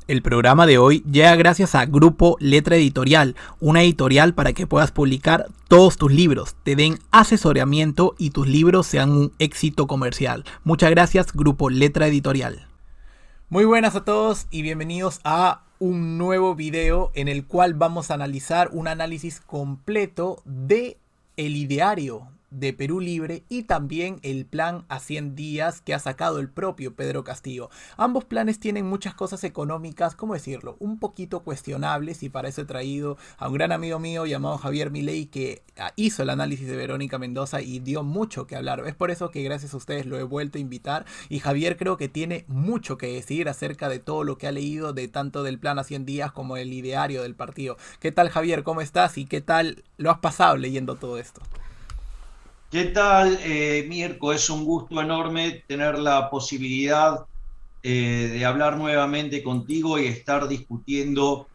El programa de hoy llega gracias a Grupo Letra Editorial, una editorial para que puedas publicar todos tus libros, te den asesoramiento y tus libros sean un éxito comercial. Muchas gracias, Grupo Letra Editorial. Muy buenas a todos y bienvenidos a un nuevo video en el cual vamos a analizar un análisis completo de el ideario de Perú Libre y también el plan a 100 días que ha sacado el propio Pedro Castillo. Ambos planes tienen muchas cosas económicas, ¿cómo decirlo?, un poquito cuestionables, y para eso he traído a un gran amigo mío llamado Javier Milei, que hizo el análisis de Verónica Mendoza y dio mucho que hablar. Es por eso que gracias a ustedes lo he vuelto a invitar, y Javier creo que tiene mucho que decir acerca de todo lo que ha leído, de tanto del plan a 100 días como el ideario del partido. ¿Qué tal, Javier? ¿Cómo estás? ¿Y qué tal lo has pasado leyendo todo esto? ¿Qué tal, Mirko? Es un gusto enorme tener la posibilidad de hablar nuevamente contigo y estar discutiendo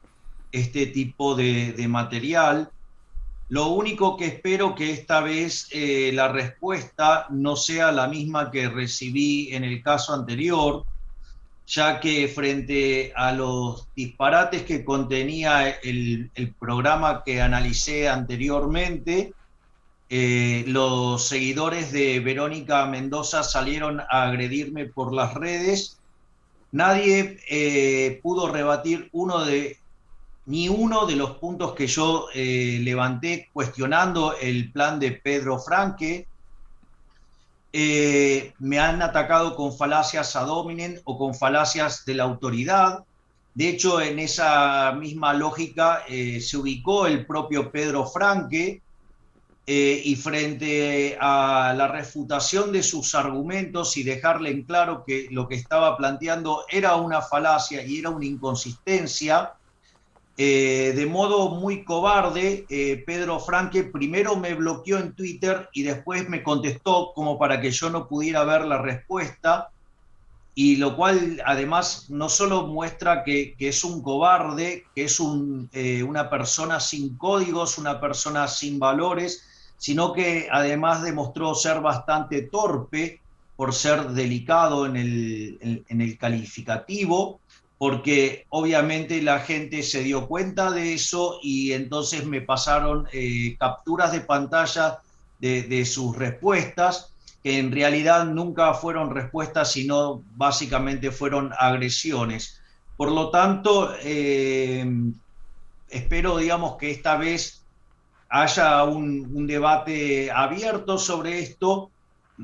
este tipo de material. Lo único que espero que esta vez la respuesta no sea la misma que recibí en el caso anterior, ya que frente a los disparates que contenía el programa que analicé anteriormente, los seguidores de Verónica Mendoza salieron a agredirme por las redes. Nadie pudo rebatir ni uno de los puntos que yo levanté cuestionando el plan de Pedro Franque. Me han atacado con falacias ad hominem o con falacias de la autoridad. De hecho, en esa misma lógica se ubicó el propio Pedro Franque, y frente a la refutación de sus argumentos y dejarle en claro que lo que estaba planteando era una falacia y era una inconsistencia, de modo muy cobarde, Pedro Franque primero me bloqueó en Twitter y después me contestó como para que yo no pudiera ver la respuesta, y lo cual además no solo muestra que es un cobarde, que es una persona sin códigos, una persona sin valores, sino que además demostró ser bastante torpe por ser delicado en el calificativo, porque obviamente la gente se dio cuenta de eso y entonces me pasaron capturas de pantalla de sus respuestas, que en realidad nunca fueron respuestas, sino básicamente fueron agresiones. Por lo tanto, espero, digamos, que esta vez haya un debate abierto sobre esto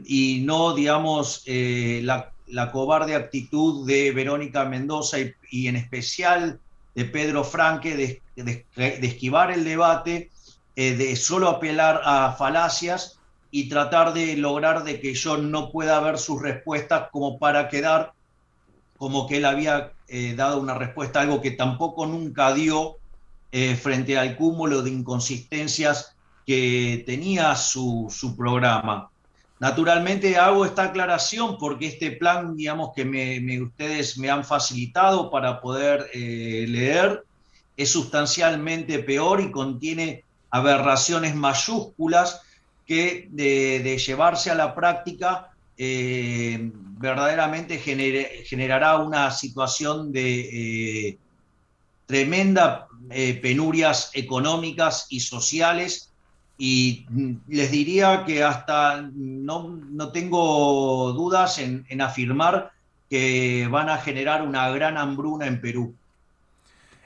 y no, digamos, la cobarde actitud de Verónica Mendoza y en especial de Pedro Franque de esquivar el debate, de solo apelar a falacias y tratar de lograr de que yo no pueda ver sus respuestas como para quedar como que él había dado una respuesta, algo que tampoco nunca dio, frente al cúmulo de inconsistencias que tenía su programa. Naturalmente hago esta aclaración porque este plan, digamos, que ustedes me han facilitado para poder leer, es sustancialmente peor y contiene aberraciones mayúsculas que de llevarse a la práctica verdaderamente generará una situación de tremenda penurias económicas y sociales, y les diría que hasta no tengo dudas en afirmar que van a generar una gran hambruna en Perú.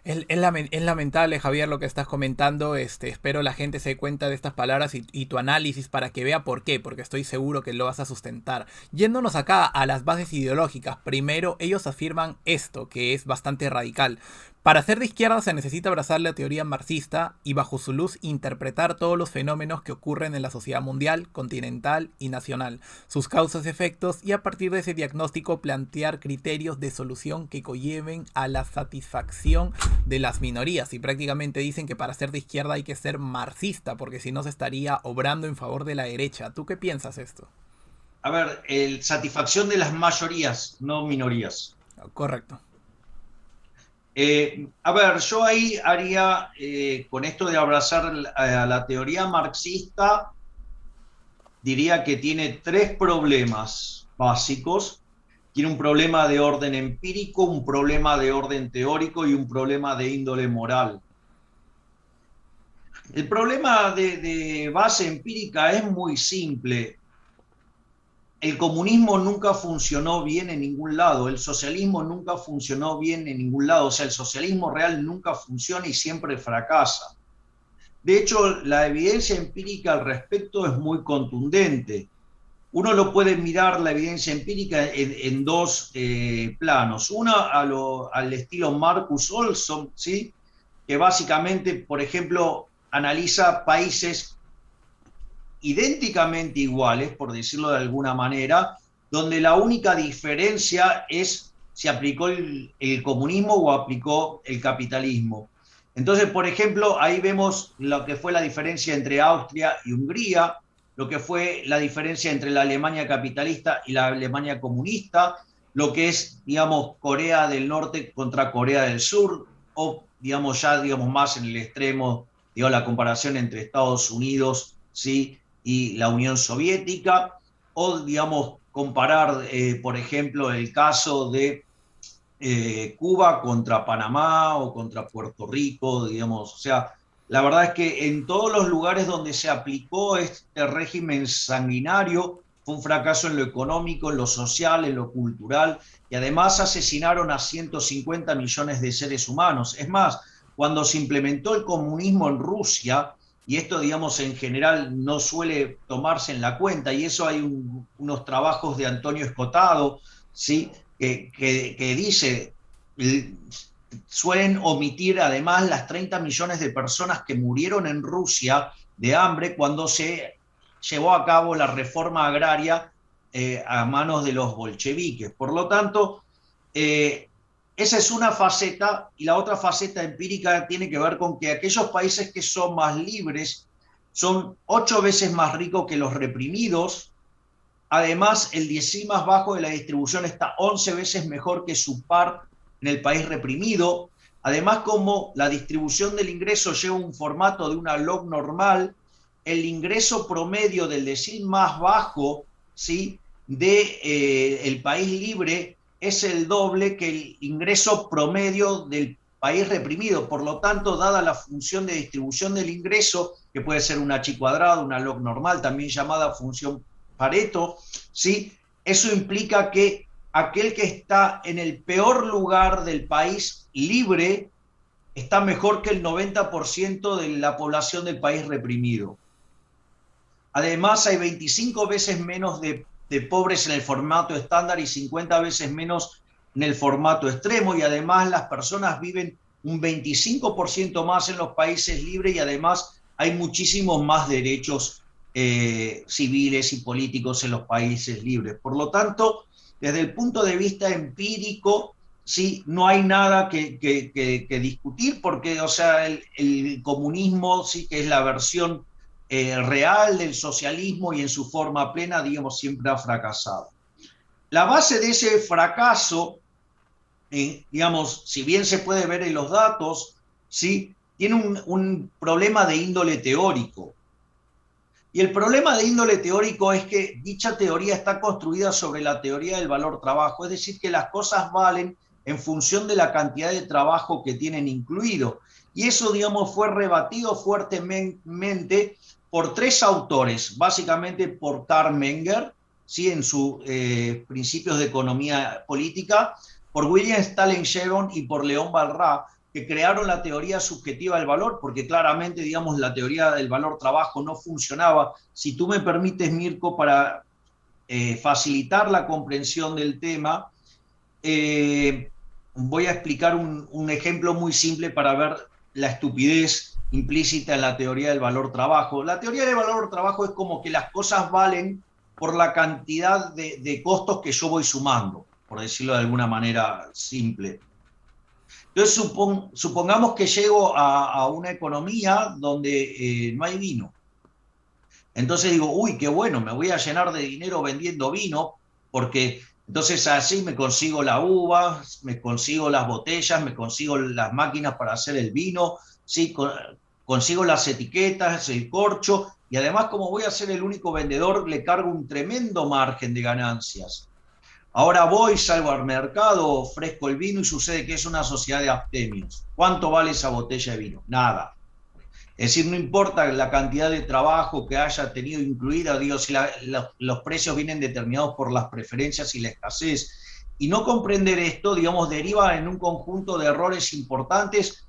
Es lamentable, Javier, lo que estás comentando. Espero la gente se dé cuenta de estas palabras y tu análisis para que vea por qué, porque estoy seguro que lo vas a sustentar. Yéndonos acá a las bases ideológicas, primero ellos afirman esto, que es bastante radical. Para ser de izquierda se necesita abrazar la teoría marxista y bajo su luz interpretar todos los fenómenos que ocurren en la sociedad mundial, continental y nacional, sus causas y efectos, y a partir de ese diagnóstico plantear criterios de solución que conlleven a la satisfacción de las minorías. Y prácticamente dicen que para ser de izquierda hay que ser marxista, porque si no se estaría obrando en favor de la derecha. ¿Tú qué piensas esto? A ver, satisfacción de las mayorías, no minorías. Correcto. A ver, yo ahí haría, con esto de abrazar a la teoría marxista, diría que tiene tres problemas básicos. tiene un problema de orden empírico, un problema de orden teórico y un problema de índole moral. El problema de base empírica es muy simple. El comunismo nunca funcionó bien en ningún lado, el socialismo nunca funcionó bien en ningún lado, o sea, el socialismo real nunca funciona y siempre fracasa. De hecho, la evidencia empírica al respecto es muy contundente. Uno lo puede mirar la evidencia empírica en dos planos. Una al estilo Marcus Olson, ¿sí? Que básicamente, por ejemplo, analiza países idénticamente iguales, por decirlo de alguna manera, donde la única diferencia es si aplicó el comunismo o aplicó el capitalismo. Entonces, por ejemplo, ahí vemos lo que fue la diferencia entre Austria y Hungría, lo que fue la diferencia entre la Alemania capitalista y la Alemania comunista, lo que es, digamos, Corea del Norte contra Corea del Sur, o, digamos, ya, digamos, más en el extremo, digamos, la comparación entre Estados Unidos, ¿sí? Y la Unión Soviética, o, digamos, comparar, por ejemplo, el caso de Cuba contra Panamá o contra Puerto Rico, digamos, o sea, la verdad es que en todos los lugares donde se aplicó este régimen sanguinario fue un fracaso en lo económico, en lo social, en lo cultural, y además asesinaron a 150 millones de seres humanos. Es más, cuando se implementó el comunismo en Rusia, y esto, digamos, en general no suele tomarse en la cuenta, y eso hay unos trabajos de Antonio Escotado, ¿sí? Que dice, suelen omitir además las 30 millones de personas que murieron en Rusia de hambre cuando se llevó a cabo la reforma agraria a manos de los bolcheviques. Por lo tanto, esa es una faceta, y la otra faceta empírica tiene que ver con que aquellos países que son más libres son 8 veces más ricos que los reprimidos. Además, el decil más bajo de la distribución está 11 veces mejor que su par en el país reprimido. Además, como la distribución del ingreso lleva un formato de una log normal, el ingreso promedio del decil más bajo, ¿sí? El país libre es el doble que el ingreso promedio del país reprimido. Por lo tanto, dada la función de distribución del ingreso, que puede ser una chi cuadrada, una log normal, también llamada función Pareto, ¿sí? Eso implica que aquel que está en el peor lugar del país libre está mejor que el 90% de la población del país reprimido. Además, hay 25 veces menos de pobres en el formato estándar y 50 veces menos en el formato extremo, y además las personas viven un 25% más en los países libres, y además hay muchísimos más derechos civiles y políticos en los países libres. Por lo tanto, desde el punto de vista empírico, sí, no hay nada que discutir, porque, o sea, el comunismo, sí, que es la versión real del socialismo y en su forma plena, digamos, siempre ha fracasado. La base de ese fracaso, digamos, si bien se puede ver en los datos, ¿sí? Tiene un problema de índole teórico. Y el problema de índole teórico es que dicha teoría está construida sobre la teoría del valor trabajo, es decir, que las cosas valen en función de la cantidad de trabajo que tienen incluido. Y eso, digamos, fue rebatido fuertemente por 3 autores, básicamente por Karl Menger, ¿sí? En sus Principios de Economía Política, por William Stalin-Jevon y por León Barrá, que crearon la teoría subjetiva del valor, porque claramente, digamos, la teoría del valor trabajo no funcionaba. Si tú me permites, Mirko, para facilitar la comprensión del tema, voy a explicar un ejemplo muy simple para ver la estupidez implícita en la teoría del valor trabajo. La teoría del valor trabajo es como que las cosas valen por la cantidad de costos que yo voy sumando, por decirlo de alguna manera simple. Entonces, supongamos que llego a una economía donde no hay vino. Entonces digo, uy, qué bueno, me voy a llenar de dinero vendiendo vino, porque entonces así me consigo la uva, me consigo las botellas, me consigo las máquinas para hacer el vino, ¿sí? Consigo las etiquetas, el corcho, y además, como voy a ser el único vendedor, le cargo un tremendo margen de ganancias. Ahora voy, salgo al mercado, ofrezco el vino y sucede que es una sociedad de abstemios. ¿Cuánto vale esa botella de vino? Nada. Es decir, no importa la cantidad de trabajo que haya tenido incluida, digo, si los precios vienen determinados por las preferencias y la escasez. Y no comprender esto, digamos, deriva en un conjunto de errores importantes,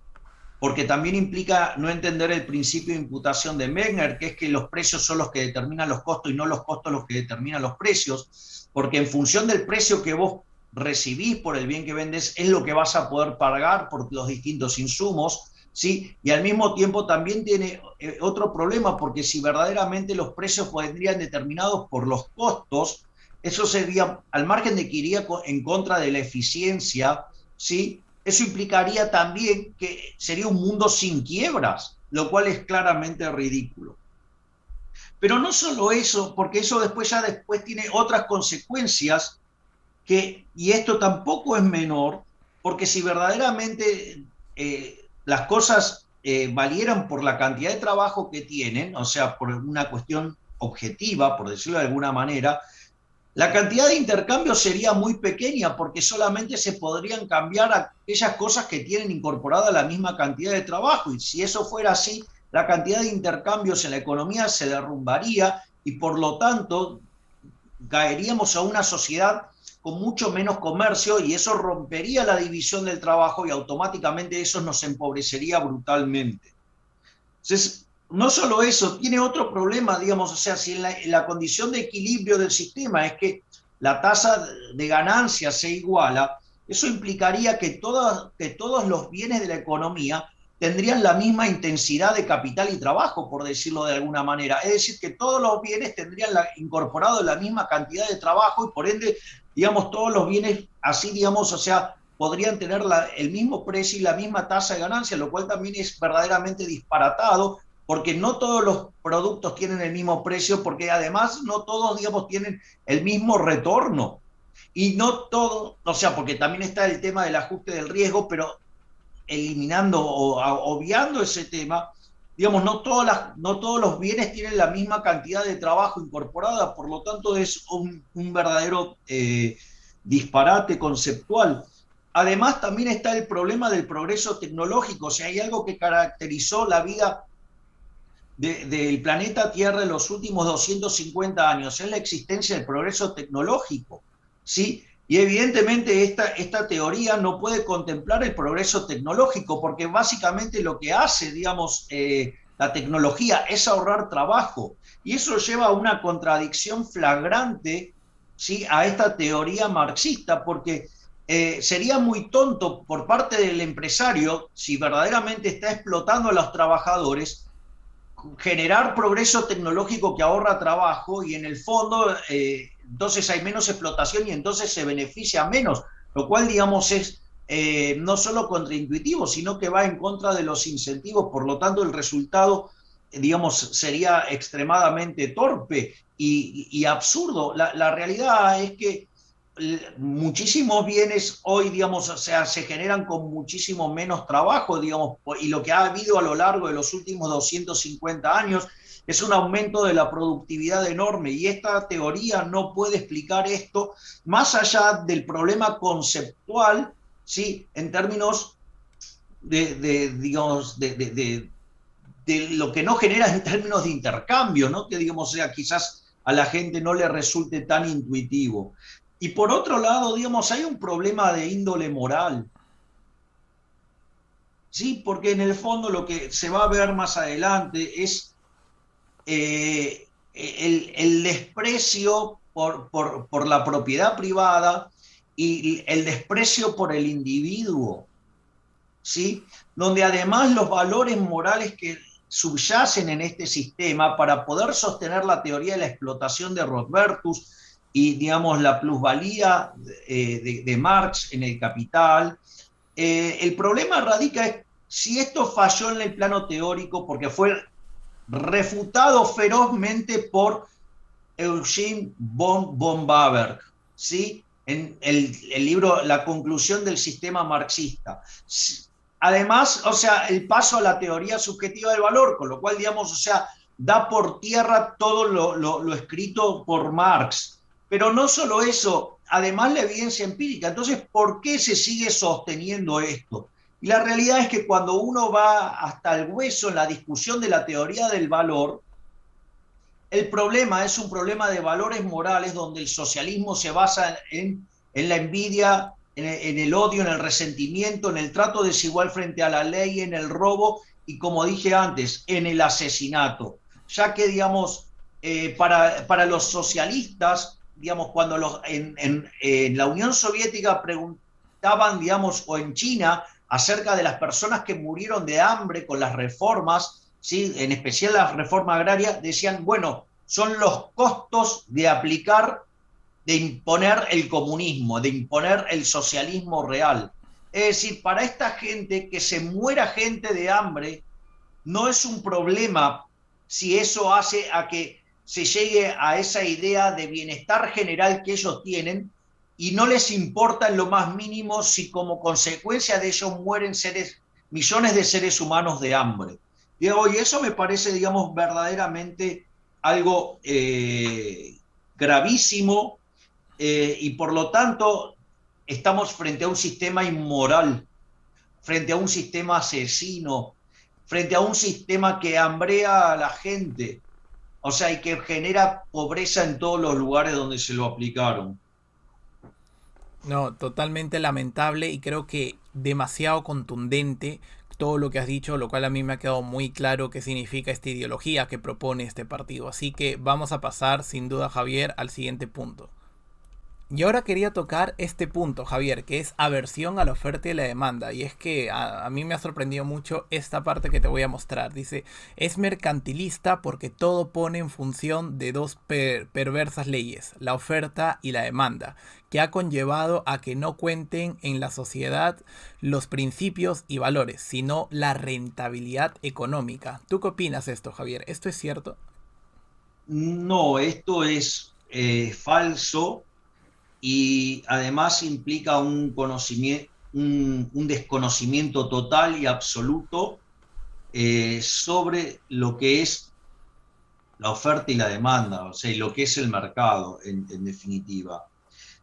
porque también implica no entender el principio de imputación de Megner, que es que los precios son los que determinan los costos y no los costos los que determinan los precios, porque en función del precio que vos recibís por el bien que vendes es lo que vas a poder pagar por los distintos insumos, ¿sí? Y al mismo tiempo también tiene otro problema, porque si verdaderamente los precios vendrían determinados por los costos, eso sería, al margen de que iría en contra de la eficiencia, ¿sí? Eso implicaría también que sería un mundo sin quiebras, lo cual es claramente ridículo. Pero no solo eso, porque eso después tiene otras consecuencias y esto tampoco es menor, porque si verdaderamente las cosas valieran por la cantidad de trabajo que tienen, o sea, por una cuestión objetiva, por decirlo de alguna manera, la cantidad de intercambios sería muy pequeña porque solamente se podrían cambiar aquellas cosas que tienen incorporada la misma cantidad de trabajo. Y si eso fuera así, la cantidad de intercambios en la economía se derrumbaría y por lo tanto caeríamos a una sociedad con mucho menos comercio y eso rompería la división del trabajo y automáticamente eso nos empobrecería brutalmente. Entonces, no solo eso, tiene otro problema, digamos, o sea, si en la condición de equilibrio del sistema es que la tasa de ganancia se iguala, eso implicaría que todos los bienes de la economía tendrían la misma intensidad de capital y trabajo, por decirlo de alguna manera. Es decir, que todos los bienes tendrían incorporado la misma cantidad de trabajo y por ende, digamos, todos los bienes así, digamos, o sea, podrían tener el mismo precio y la misma tasa de ganancia, lo cual también es verdaderamente disparatado, porque no todos los productos tienen el mismo precio, porque además no todos, digamos, tienen el mismo retorno. Y no todo, o sea, porque también está el tema del ajuste del riesgo, pero eliminando o obviando ese tema, digamos, no todos los bienes tienen la misma cantidad de trabajo incorporada, por lo tanto es un verdadero disparate conceptual. Además, también está el problema del progreso tecnológico. O sea, hay algo que caracterizó la vida del planeta Tierra en los últimos 250 años, es la existencia del progreso tecnológico, ¿sí? Y evidentemente esta teoría no puede contemplar el progreso tecnológico, porque básicamente lo que hace, digamos, la tecnología es ahorrar trabajo. Y eso lleva a una contradicción flagrante, ¿sí?, a esta teoría marxista, porque sería muy tonto por parte del empresario, si verdaderamente está explotando a los trabajadores, generar progreso tecnológico que ahorra trabajo y en el fondo entonces hay menos explotación y entonces se beneficia menos, lo cual digamos es no solo contraintuitivo, sino que va en contra de los incentivos, por lo tanto el resultado digamos sería extremadamente torpe y absurdo. La realidad es que muchísimos bienes hoy, digamos, o sea, se generan con muchísimo menos trabajo, digamos, y lo que ha habido a lo largo de los últimos 250 años es un aumento de la productividad enorme y esta teoría no puede explicar esto más allá del problema conceptual, ¿sí?, en términos digamos, de lo que no genera en términos de intercambio, ¿no?, que digamos, o sea, quizás a la gente no le resulte tan intuitivo. Y por otro lado, digamos, hay un problema de índole moral, ¿sí? Porque en el fondo lo que se va a ver más adelante es el desprecio por la propiedad privada y el desprecio por el individuo, ¿sí? Donde además los valores morales que subyacen en este sistema para poder sostener la teoría de la explotación de Rothbertus y, digamos, la plusvalía de Marx en el Capital. El problema radica en si esto falló en el plano teórico porque fue refutado ferozmente por Eugene von Baberg, ¿sí?, en el libro La conclusión del sistema marxista. Además, o sea, el paso a la teoría subjetiva del valor, con lo cual, digamos, o sea, da por tierra todo lo escrito por Marx. Pero no solo eso, además la evidencia empírica. Entonces, ¿por qué se sigue sosteniendo esto? Y la realidad es que cuando uno va hasta el hueso en la discusión de la teoría del valor, el problema es un problema de valores morales donde el socialismo se basa en la envidia, en el odio, en el resentimiento, en el trato desigual frente a la ley, en el robo y, como dije antes, en el asesinato. Ya que, digamos, para los socialistas, digamos, cuando en la Unión Soviética preguntaban, digamos, o en China, acerca de las personas que murieron de hambre con las reformas, ¿sí? En especial la reforma agraria, decían, bueno, son los costos de aplicar, de imponer el comunismo, de imponer el socialismo real. Es decir, para esta gente, que se muera gente de hambre no es un problema si eso hace a que se llegue a esa idea de bienestar general que ellos tienen, y no les importa en lo más mínimo si como consecuencia de ello mueren millones de seres humanos de hambre. Y eso me parece, digamos, verdaderamente algo gravísimo, y por lo tanto estamos frente a un sistema inmoral, frente a un sistema asesino, frente a un sistema que hambrea a la gente, o sea, y que genera pobreza en todos los lugares donde se lo aplicaron. No, totalmente lamentable y creo que demasiado contundente todo lo que has dicho, lo cual a mí me ha quedado muy claro qué significa esta ideología que propone este partido. Así que vamos a pasar, sin duda, Javier, al siguiente punto. Y ahora quería tocar este punto, Javier, que es aversión a la oferta y la demanda. Y es que a mí me ha sorprendido mucho esta parte que te voy a mostrar. Dice, es mercantilista porque todo pone en función de dos perversas leyes, la oferta y la demanda, que ha conllevado a que no cuenten en la sociedad los principios y valores, sino la rentabilidad económica. ¿Tú qué opinas de esto, Javier? ¿Esto es cierto? No, esto es falso, y además implica un conocimiento, un desconocimiento total y absoluto sobre lo que es la oferta y la demanda, o sea, y lo que es el mercado, en definitiva.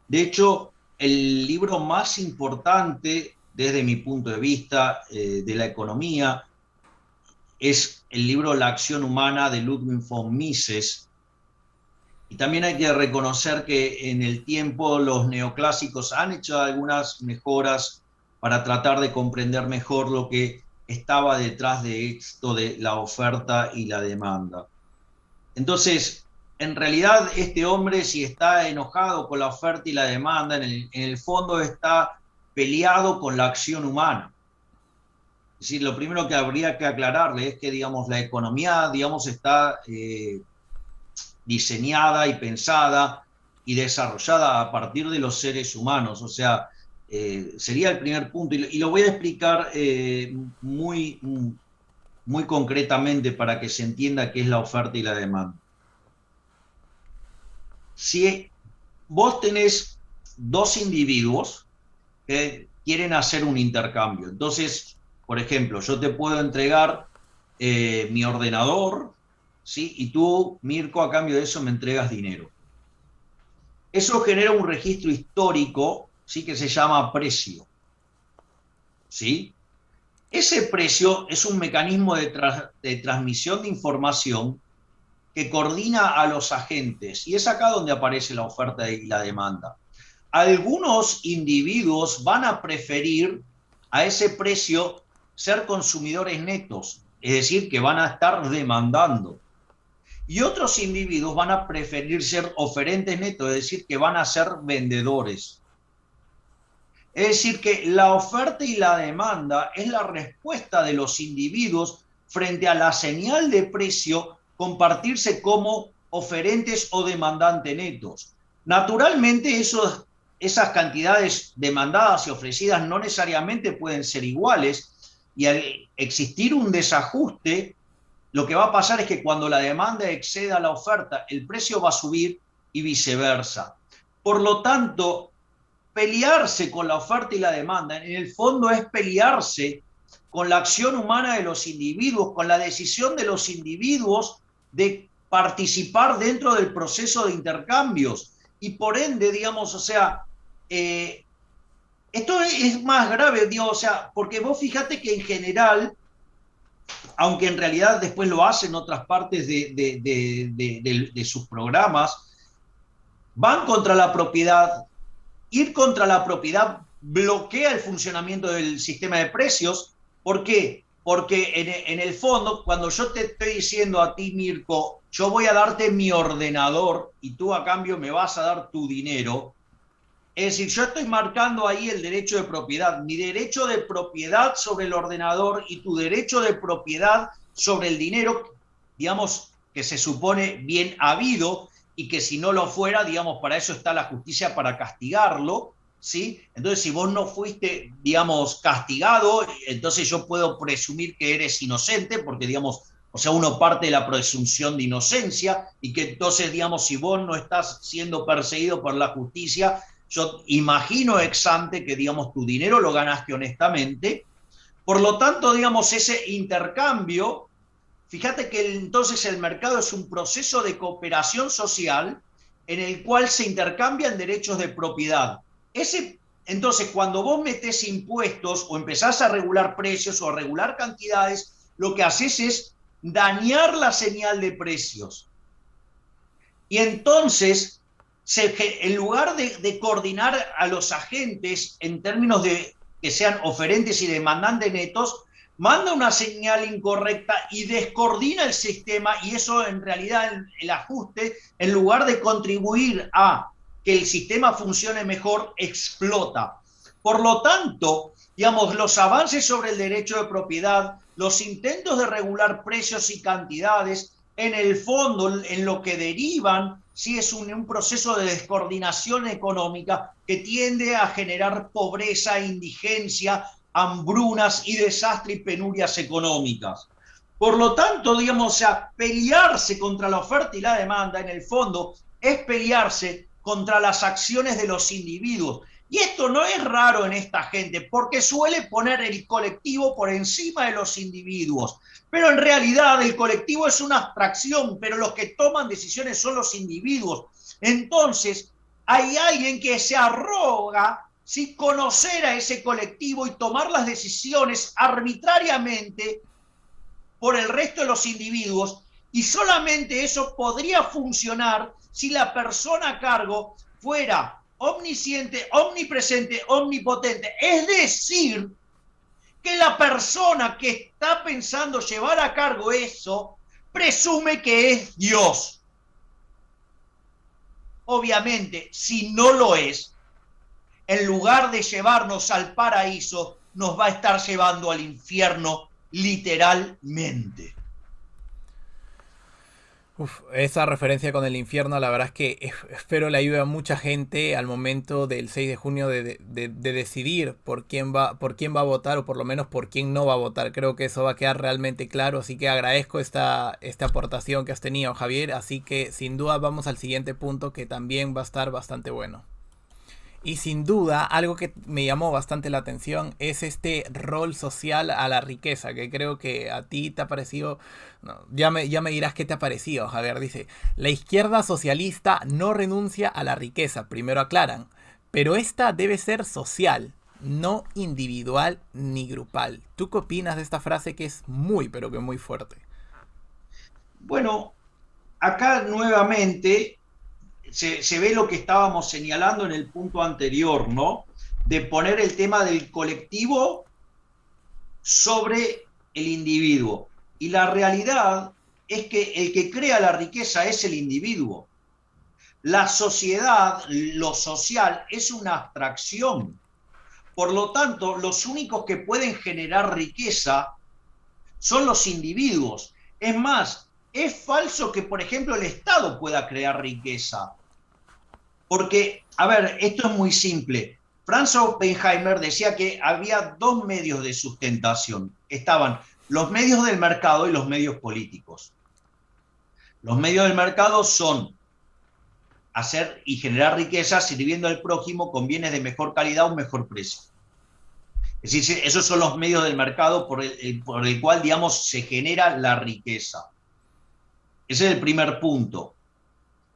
De hecho, el libro más importante, desde mi punto de vista, de la economía, es el libro La acción humana de Ludwig von Mises. Y también hay que reconocer que en el tiempo los neoclásicos han hecho algunas mejoras para tratar de comprender mejor lo que estaba detrás de esto de la oferta y la demanda. Entonces, en realidad, este hombre, si está enojado con la oferta y la demanda, en el fondo está peleado con la acción humana. Es decir, lo primero que habría que aclararle es que, digamos, la economía, digamos, está diseñada y pensada y desarrollada a partir de los seres humanos. O sea, sería el primer punto. Y lo voy a explicar muy concretamente para que se entienda qué es la oferta y la demanda. Si vos tenés dos individuos que quieren hacer un intercambio, entonces, por ejemplo, yo te puedo entregar mi ordenador, ¿sí? Y tú, Mirko, a cambio de eso me entregas dinero. Eso genera un registro histórico, ¿sí? Que se llama precio, ¿sí? Ese precio es un mecanismo de transmisión de información que coordina a los agentes, y es acá donde aparece la oferta y la demanda. Algunos individuos van a preferir a ese precio ser consumidores netos, es decir, que van a estar demandando. Y otros individuos van a preferir ser oferentes netos, es decir, que van a ser vendedores. Es decir, que la oferta y la demanda es la respuesta de los individuos frente a la señal de precio compartirse como oferentes o demandantes netos. Naturalmente, esas cantidades demandadas y ofrecidas no necesariamente pueden ser iguales, y al existir un desajuste, lo que va a pasar es que cuando la demanda exceda la oferta, el precio va a subir y viceversa. Por lo tanto, pelearse con la oferta y la demanda, en el fondo es pelearse con la acción humana de los individuos, con la decisión de los individuos de participar dentro del proceso de intercambios. y por ende, digamos, o sea, esto es más grave, digamos, o sea, porque vos fíjate que en general, aunque en realidad después lo hacen otras partes de sus programas, van contra la propiedad. Ir contra la propiedad bloquea el funcionamiento del sistema de precios. ¿Por qué? Porque en el fondo, cuando yo te estoy diciendo a ti, Mirko, yo voy a darte mi ordenador y tú a cambio me vas a dar tu dinero, es decir, yo estoy marcando ahí el derecho de propiedad, mi derecho de propiedad sobre el ordenador y tu derecho de propiedad sobre el dinero, digamos, que se supone bien habido y que si no lo fuera, digamos, para eso está la justicia, para castigarlo, ¿sí? Entonces, si vos no fuiste, digamos, castigado, entonces yo puedo presumir que eres inocente, porque, digamos, o sea, uno parte de la presunción de inocencia y que entonces, digamos, si vos no estás siendo perseguido por la justicia, yo imagino ex ante que, digamos, tu dinero lo ganaste honestamente. Por lo tanto, digamos, ese intercambio, fíjate que entonces el mercado es un proceso de cooperación social en el cual se intercambian derechos de propiedad. Entonces, cuando vos metés impuestos o empezás a regular precios o a regular cantidades, lo que haces es dañar la señal de precios. Y entonces, en lugar de coordinar a los agentes en términos de que sean oferentes y demandantes netos, manda una señal incorrecta y descoordina el sistema, y eso en realidad el ajuste, en lugar de contribuir a que el sistema funcione mejor, explota. Por lo tanto, digamos, los avances sobre el derecho de propiedad, los intentos de regular precios y cantidades, en el fondo, en lo que derivan, sí es un proceso de descoordinación económica que tiende a generar pobreza, indigencia, hambrunas y desastre y penurias económicas. Por lo tanto, digamos, o sea, pelearse contra la oferta y la demanda, en el fondo, es pelearse contra las acciones de los individuos. Y esto no es raro en esta gente, porque suele poner el colectivo por encima de los individuos. Pero en realidad el colectivo es una abstracción, pero los que toman decisiones son los individuos. Entonces, hay alguien que se arroga sin conocer a ese colectivo y tomar las decisiones arbitrariamente por el resto de los individuos, y solamente eso podría funcionar si la persona a cargo fuera omnisciente, omnipresente, omnipotente. Es decir, que la persona que está pensando llevar a cargo eso presume que es Dios. Obviamente, si no lo es, en lugar de llevarnos al paraíso, nos va a estar llevando al infierno literalmente. Uf, esa referencia con el infierno, la verdad es que espero le ayude a mucha gente al momento del 6 de junio de decidir por quién va a votar, o por lo menos por quién no va a votar. Creo que eso va a quedar realmente claro, así que agradezco esta aportación que has tenido, Javier. Así que sin duda vamos al siguiente punto, que también va a estar bastante bueno. Y sin duda, algo que me llamó bastante la atención es este rol social a la riqueza, que creo que a ti te ha parecido. No, ya me dirás qué te ha parecido, Javier. Dice: la izquierda socialista no renuncia a la riqueza, primero aclaran, pero esta debe ser social, no individual ni grupal. ¿Tú qué opinas de esta frase, que es muy, pero que muy fuerte? Bueno, acá nuevamente se ve lo que estábamos señalando en el punto anterior, ¿no? De poner el tema del colectivo sobre el individuo. Y la realidad es que el que crea la riqueza es el individuo. La sociedad, lo social, es una abstracción. Por lo tanto, los únicos que pueden generar riqueza son los individuos. Es más, es falso que, por ejemplo, el Estado pueda crear riqueza. Porque, a ver, esto es muy simple. Franz Oppenheimer decía que había dos medios de sustentación. Estaban los medios del mercado y los medios políticos. Los medios del mercado son hacer y generar riqueza sirviendo al prójimo con bienes de mejor calidad a un mejor precio. Es decir, esos son los medios del mercado por el cual, digamos, se genera la riqueza. Ese es el primer punto.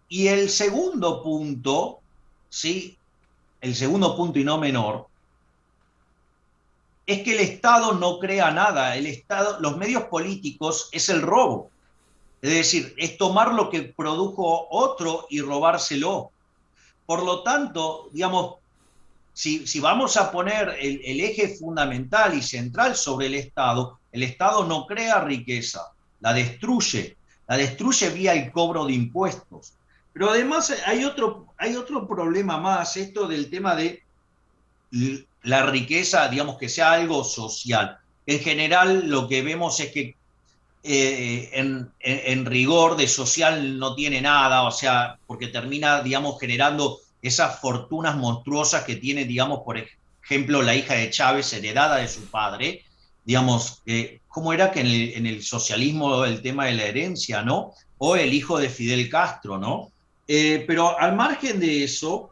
Y el segundo punto, ¿sí? El segundo punto y no menor, es que el Estado no crea nada. El Estado, los medios políticos es el robo. Es decir, es tomar lo que produjo otro y robárselo. Por lo tanto, digamos, si vamos a poner el eje fundamental y central sobre el Estado no crea riqueza, la destruye vía el cobro de impuestos. Pero además hay otro problema más, esto del tema de la riqueza, digamos, que sea algo social. En general, lo que vemos es que en rigor de social no tiene nada, o sea, porque termina, digamos, generando esas fortunas monstruosas que tiene, digamos, por ejemplo, la hija de Chávez heredada de su padre, digamos, ¿cómo era que en el socialismo el tema de la herencia, ¿no? O el hijo de Fidel Castro, ¿no? Pero al margen de eso,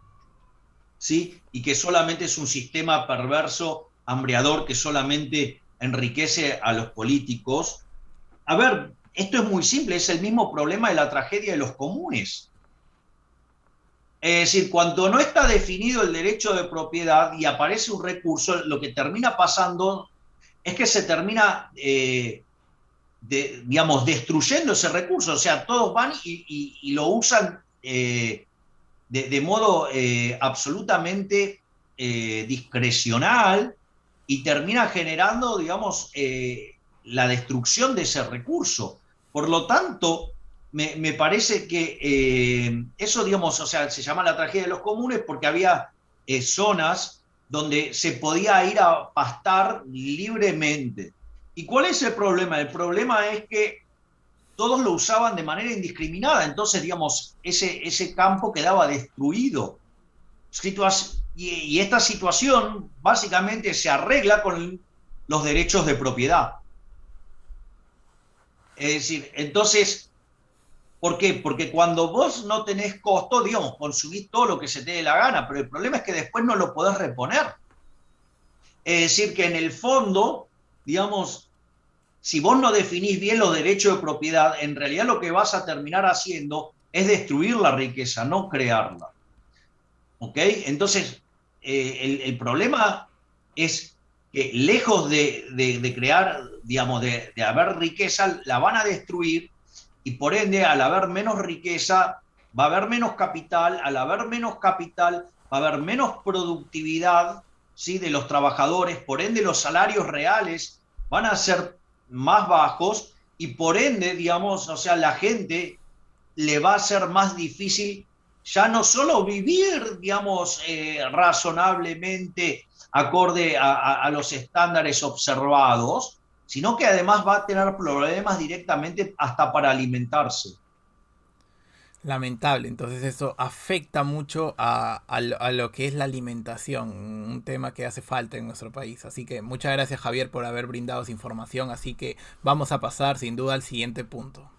¿sí? Y que solamente es un sistema perverso, hambreador, que solamente enriquece a los políticos. A ver, esto es muy simple, es el mismo problema de la tragedia de los comunes. Es decir, cuando no está definido el derecho de propiedad y aparece un recurso, lo que termina pasando es que se termina, digamos, destruyendo ese recurso. O sea, todos van y lo usan de modo absolutamente discrecional y termina generando, digamos, la destrucción de ese recurso. Por lo tanto, me parece que eso, digamos, o sea, se llama la tragedia de los comunes porque había zonas donde se podía ir a pastar libremente. ¿Y cuál es el problema? El problema es que todos lo usaban de manera indiscriminada, entonces, digamos, ese campo quedaba destruido. Y esta situación básicamente se arregla con los derechos de propiedad. Es decir, entonces, ¿por qué? Porque cuando vos no tenés costo, digamos, consumís todo lo que se te dé la gana, pero el problema es que después no lo podés reponer. Es decir, que en el fondo, digamos, si vos no definís bien los derechos de propiedad, en realidad lo que vas a terminar haciendo es destruir la riqueza, no crearla. ¿Ok? Entonces, el problema es que lejos de crear, digamos, de haber riqueza, la van a destruir y por ende, al haber menos riqueza, va a haber menos capital, al haber menos capital, va a haber menos productividad, ¿sí? De los trabajadores, por ende los salarios reales van a ser más bajos y por ende, digamos, o sea, la gente le va a ser más difícil ya no solo vivir, digamos, razonablemente acorde a los estándares observados, sino que además va a tener problemas directamente hasta para alimentarse. Lamentable, entonces eso afecta mucho a lo que es la alimentación, un tema que hace falta en nuestro país. Así que muchas gracias Javier por haber brindado esa información, así que vamos a pasar sin duda al siguiente punto.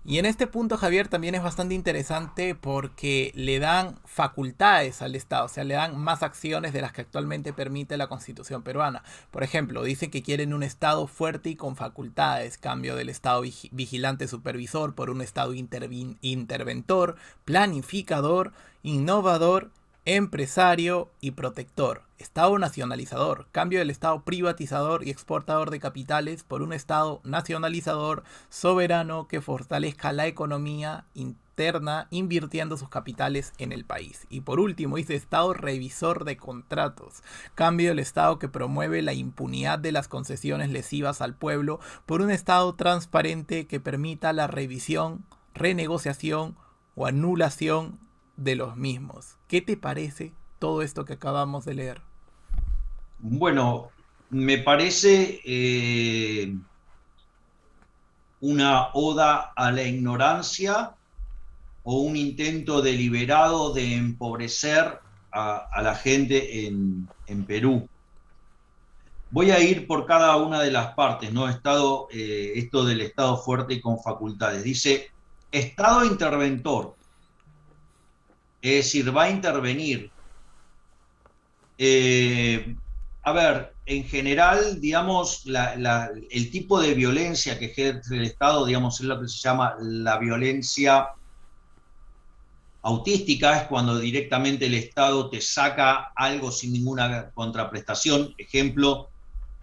Y en este punto, Javier, también es bastante interesante porque le dan facultades al Estado, o sea, le dan más acciones de las que actualmente permite la Constitución peruana. Por ejemplo, dice que quieren un Estado fuerte y con facultades, cambio del Estado vigilante supervisor por un Estado interventor, planificador, innovador, empresario y protector. Estado nacionalizador, cambio del Estado privatizador y exportador de capitales por un Estado nacionalizador, soberano que fortalezca la economía interna invirtiendo sus capitales en el país. Y por último dice Estado revisor de contratos, cambio del Estado que promueve la impunidad de las concesiones lesivas al pueblo por un Estado transparente que permita la revisión, renegociación o anulación de los mismos. ¿Qué te parece todo esto que acabamos de leer? Bueno, me parece una oda a la ignorancia o un intento deliberado de empobrecer a la gente en Perú. Voy a ir por cada una de las partes, ¿no? Esto del Estado fuerte y con facultades. Dice, Estado interventor, es decir, va a intervenir. A ver, en general, digamos, el tipo de violencia que ejerce el Estado, digamos, es lo que se llama la violencia Autística es cuando directamente el Estado te saca algo sin ninguna contraprestación, ejemplo,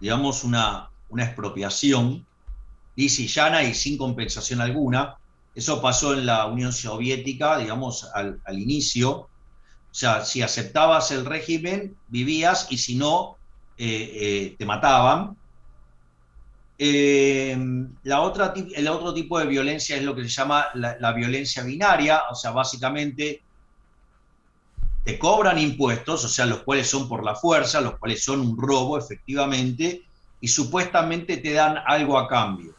digamos una expropiación lisa y llana y sin compensación alguna. Eso pasó en la Unión Soviética, digamos, al inicio. O sea, si aceptabas el régimen, vivías, y si no, te mataban. El otro tipo de violencia es lo que se llama la violencia binaria, o sea, básicamente te cobran impuestos, o sea, los cuales son por la fuerza, los cuales son un robo, efectivamente, y supuestamente te dan algo a cambio,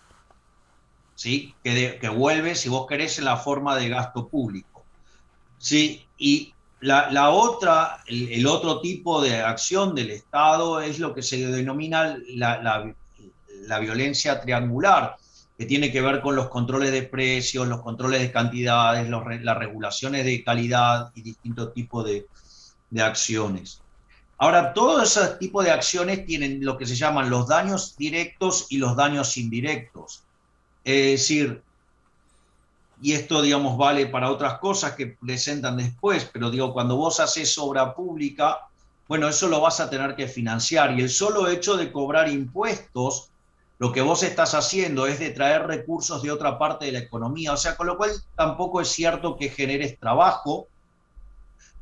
¿sí? Que vuelve, si vos querés, en la forma de gasto público, ¿sí? Y el otro tipo de acción del Estado es lo que se denomina la violencia triangular, que tiene que ver con los controles de precios, los controles de cantidades, las regulaciones de calidad y distintos tipos de acciones. Ahora, todos esos tipos de acciones tienen lo que se llaman los daños directos y los daños indirectos. Es decir, y esto, digamos, vale para otras cosas que presentan después, pero digo, cuando vos haces obra pública, bueno, eso lo vas a tener que financiar, y el solo hecho de cobrar impuestos, lo que vos estás haciendo es de traer recursos de otra parte de la economía, o sea, con lo cual tampoco es cierto que generes trabajo,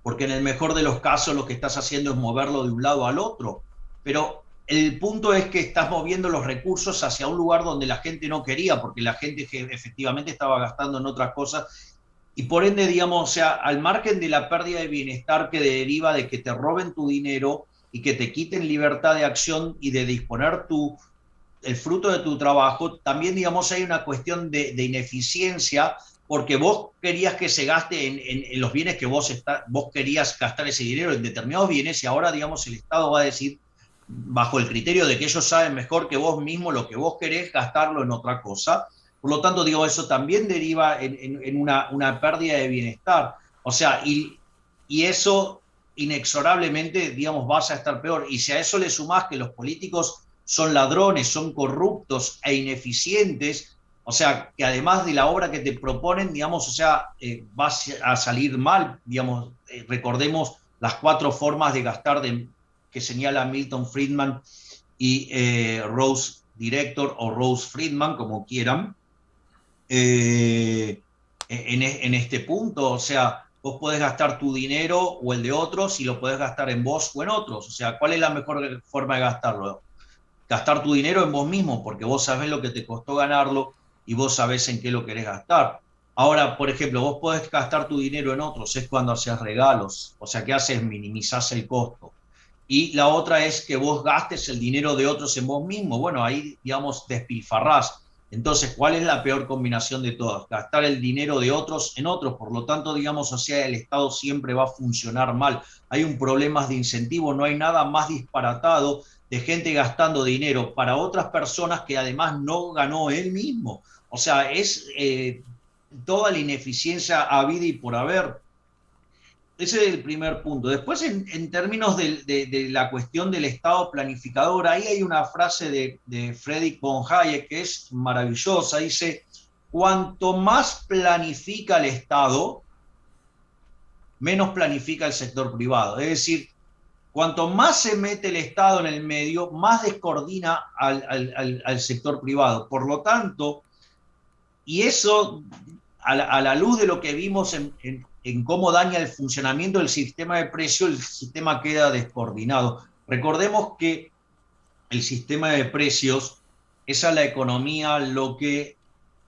porque en el mejor de los casos lo que estás haciendo es moverlo de un lado al otro, pero el punto es que estás moviendo los recursos hacia un lugar donde la gente no quería, porque la gente efectivamente estaba gastando en otras cosas, y por ende, digamos, o sea, al margen de la pérdida de bienestar que deriva de que te roben tu dinero y que te quiten libertad de acción y de disponer el fruto de tu trabajo, también, digamos, hay una cuestión de ineficiencia, porque vos querías que se gaste en los bienes que vos querías gastar ese dinero en determinados bienes, y ahora, digamos, el Estado va a decir, bajo el criterio de que ellos saben mejor que vos mismo lo que vos querés, gastarlo en otra cosa. Por lo tanto, digo, eso también deriva en una pérdida de bienestar. O sea, y eso inexorablemente, digamos, vas a estar peor. Y si a eso le sumás que los políticos son ladrones, son corruptos e ineficientes, o sea, que además de la obra que te proponen, digamos, o sea, vas a salir mal, digamos, recordemos las 4 formas de gastar que señala Milton Friedman y Rose Director, o Rose Friedman, como quieran, en este punto. O sea, vos podés gastar tu dinero o el de otros, y lo podés gastar en vos o en otros. O sea, ¿cuál es la mejor forma de gastarlo? Gastar tu dinero en vos mismo, porque vos sabés lo que te costó ganarlo y vos sabés en qué lo querés gastar. Ahora, por ejemplo, vos podés gastar tu dinero en otros, es cuando haces regalos, o sea, ¿qué haces? Minimizás el costo. Y la otra es que vos gastes el dinero de otros en vos mismo. Bueno, ahí, digamos, despilfarrás. Entonces, ¿cuál es la peor combinación de todas? Gastar el dinero de otros en otros. Por lo tanto, digamos, o sea, el Estado siempre va a funcionar mal. Hay un problema de incentivo, no hay nada más disparatado de gente gastando dinero para otras personas que además no ganó él mismo. O sea, es toda la ineficiencia habida y por haber. Ese es el primer punto. Después, en términos de la cuestión del Estado planificador, ahí hay una frase de Friedrich von Hayek que es maravillosa. Dice, cuanto más planifica el Estado, menos planifica el sector privado. Es decir, cuanto más se mete el Estado en el medio, más descoordina al sector privado. Por lo tanto, y eso, a la luz de lo que vimos en cómo daña el funcionamiento del sistema de precios, el sistema queda descoordinado. Recordemos que el sistema de precios es a la economía lo que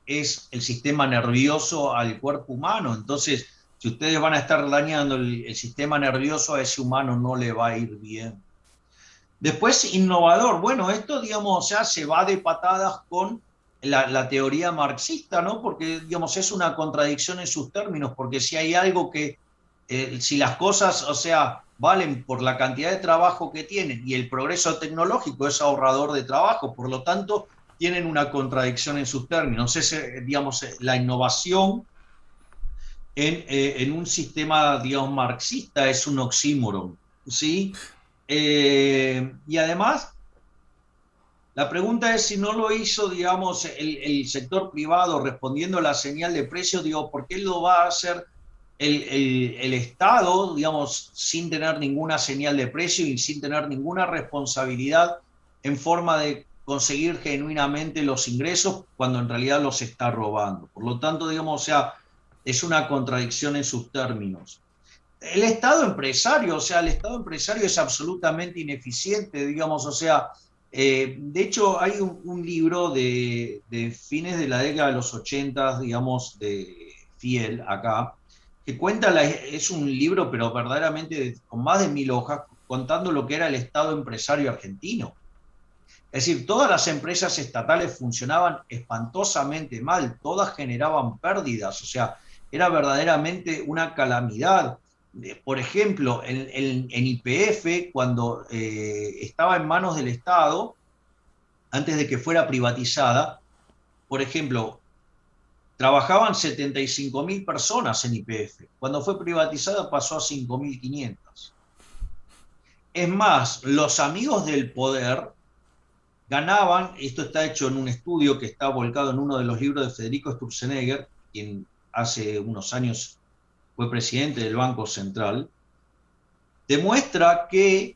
es el sistema nervioso al cuerpo humano. Entonces, si ustedes van a estar dañando el sistema nervioso, a ese humano no le va a ir bien. Después, innovador. Bueno, esto, digamos, ya se va de patadas con la teoría marxista, ¿no? Porque, digamos, es una contradicción en sus términos, porque si hay algo que, si las cosas, o sea, valen por la cantidad de trabajo que tienen, y el progreso tecnológico es ahorrador de trabajo, por lo tanto, tienen una contradicción en sus términos. Es, digamos, la innovación en un sistema, digamos, marxista es un oxímoron, ¿sí? Y además, la pregunta es si no lo hizo, digamos, el sector privado respondiendo a la señal de precios, digo, ¿por qué lo va a hacer el Estado, digamos, sin tener ninguna señal de precio y sin tener ninguna responsabilidad en forma de conseguir genuinamente los ingresos cuando en realidad los está robando. Por lo tanto, digamos, o sea, es una contradicción en sus términos. El Estado empresario, o sea, el Estado empresario es absolutamente ineficiente, digamos, o sea, de hecho hay un libro de fines de la década de los 80, digamos, de Fiel acá, que cuenta, es un libro, pero verdaderamente con más de 1000 hojas, contando lo que era el Estado empresario argentino. Es decir, todas las empresas estatales funcionaban espantosamente mal, todas generaban pérdidas, o sea, era verdaderamente una calamidad. Por ejemplo, en YPF, cuando estaba en manos del Estado, antes de que fuera privatizada, por ejemplo, trabajaban 75.000 personas en YPF. Cuando fue privatizada pasó a 5.500. Es más, los amigos del poder ganaban, esto está hecho en un estudio que está volcado en uno de los libros de Federico Sturzenegger, quien hace unos años fue presidente del Banco Central, demuestra que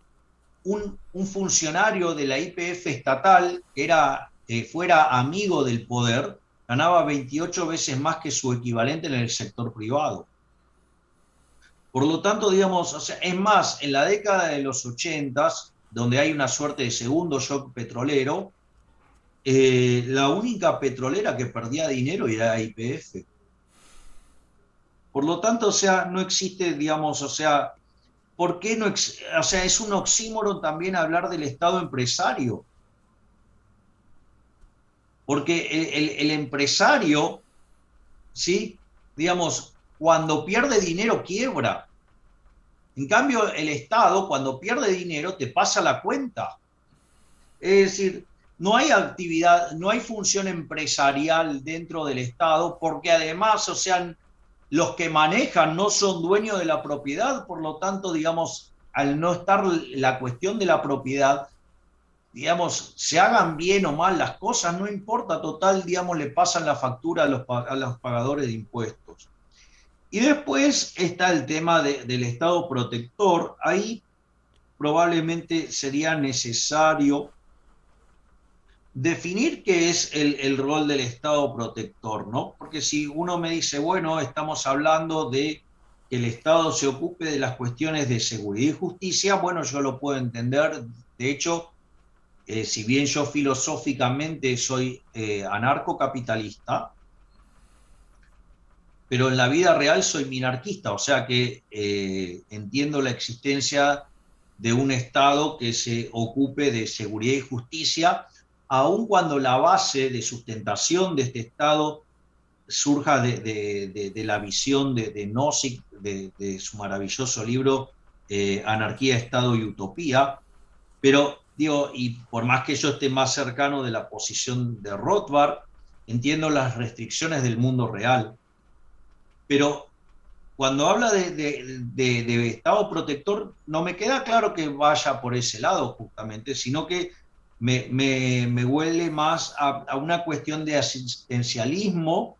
un funcionario de la YPF estatal que fuera amigo del poder ganaba 28 veces más que su equivalente en el sector privado. Por lo tanto, digamos, o sea, es más, en la década de los 80, donde hay una suerte de segundo shock petrolero, la única petrolera que perdía dinero era YPF. Por lo tanto, o sea, no existe, digamos, o sea, ¿por qué no? O sea, es un oxímoron también hablar del Estado empresario, porque el empresario, ¿sí? Digamos, cuando pierde dinero quiebra. En cambio, el Estado, cuando pierde dinero, te pasa la cuenta. Es decir, no hay actividad, no hay función empresarial dentro del Estado, porque además, o sea, los que manejan no son dueños de la propiedad, por lo tanto, digamos, al no estar la cuestión de la propiedad, digamos, se hagan bien o mal las cosas, no importa, total, digamos, le pasan la factura a los pagadores de impuestos. Y después está el tema del Estado protector. Ahí probablemente sería necesario definir qué es el rol del Estado protector, ¿no? Porque si uno me dice, bueno, estamos hablando de que el Estado se ocupe de las cuestiones de seguridad y justicia, bueno, yo lo puedo entender. De hecho, si bien yo filosóficamente soy anarcocapitalista, pero en la vida real soy minarquista, o sea que entiendo la existencia de un Estado que se ocupe de seguridad y justicia, aun cuando la base de sustentación de este Estado surja de la visión de Nozick, de su maravilloso libro Anarquía, Estado y Utopía. Pero digo, y por más que yo esté más cercano de la posición de Rothbard, entiendo las restricciones del mundo real. Pero cuando habla de Estado protector, no me queda claro que vaya por ese lado justamente, sino que me huele más a una cuestión de asistencialismo.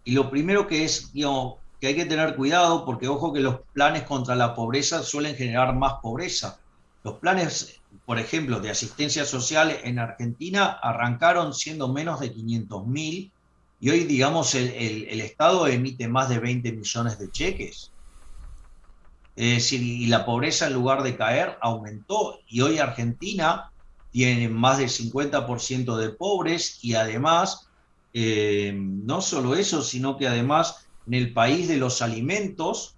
Y lo primero que es, digamos, que hay que tener cuidado, porque ojo que los planes contra la pobreza suelen generar más pobreza. Los planes, por ejemplo, de asistencia social en Argentina arrancaron siendo menos de 500.000 y hoy, digamos, el Estado emite más de 20 millones de cheques. Es decir, y la pobreza en lugar de caer aumentó y hoy Argentina tiene más del 50% de pobres y además, no solo eso, sino que además en el país de los alimentos,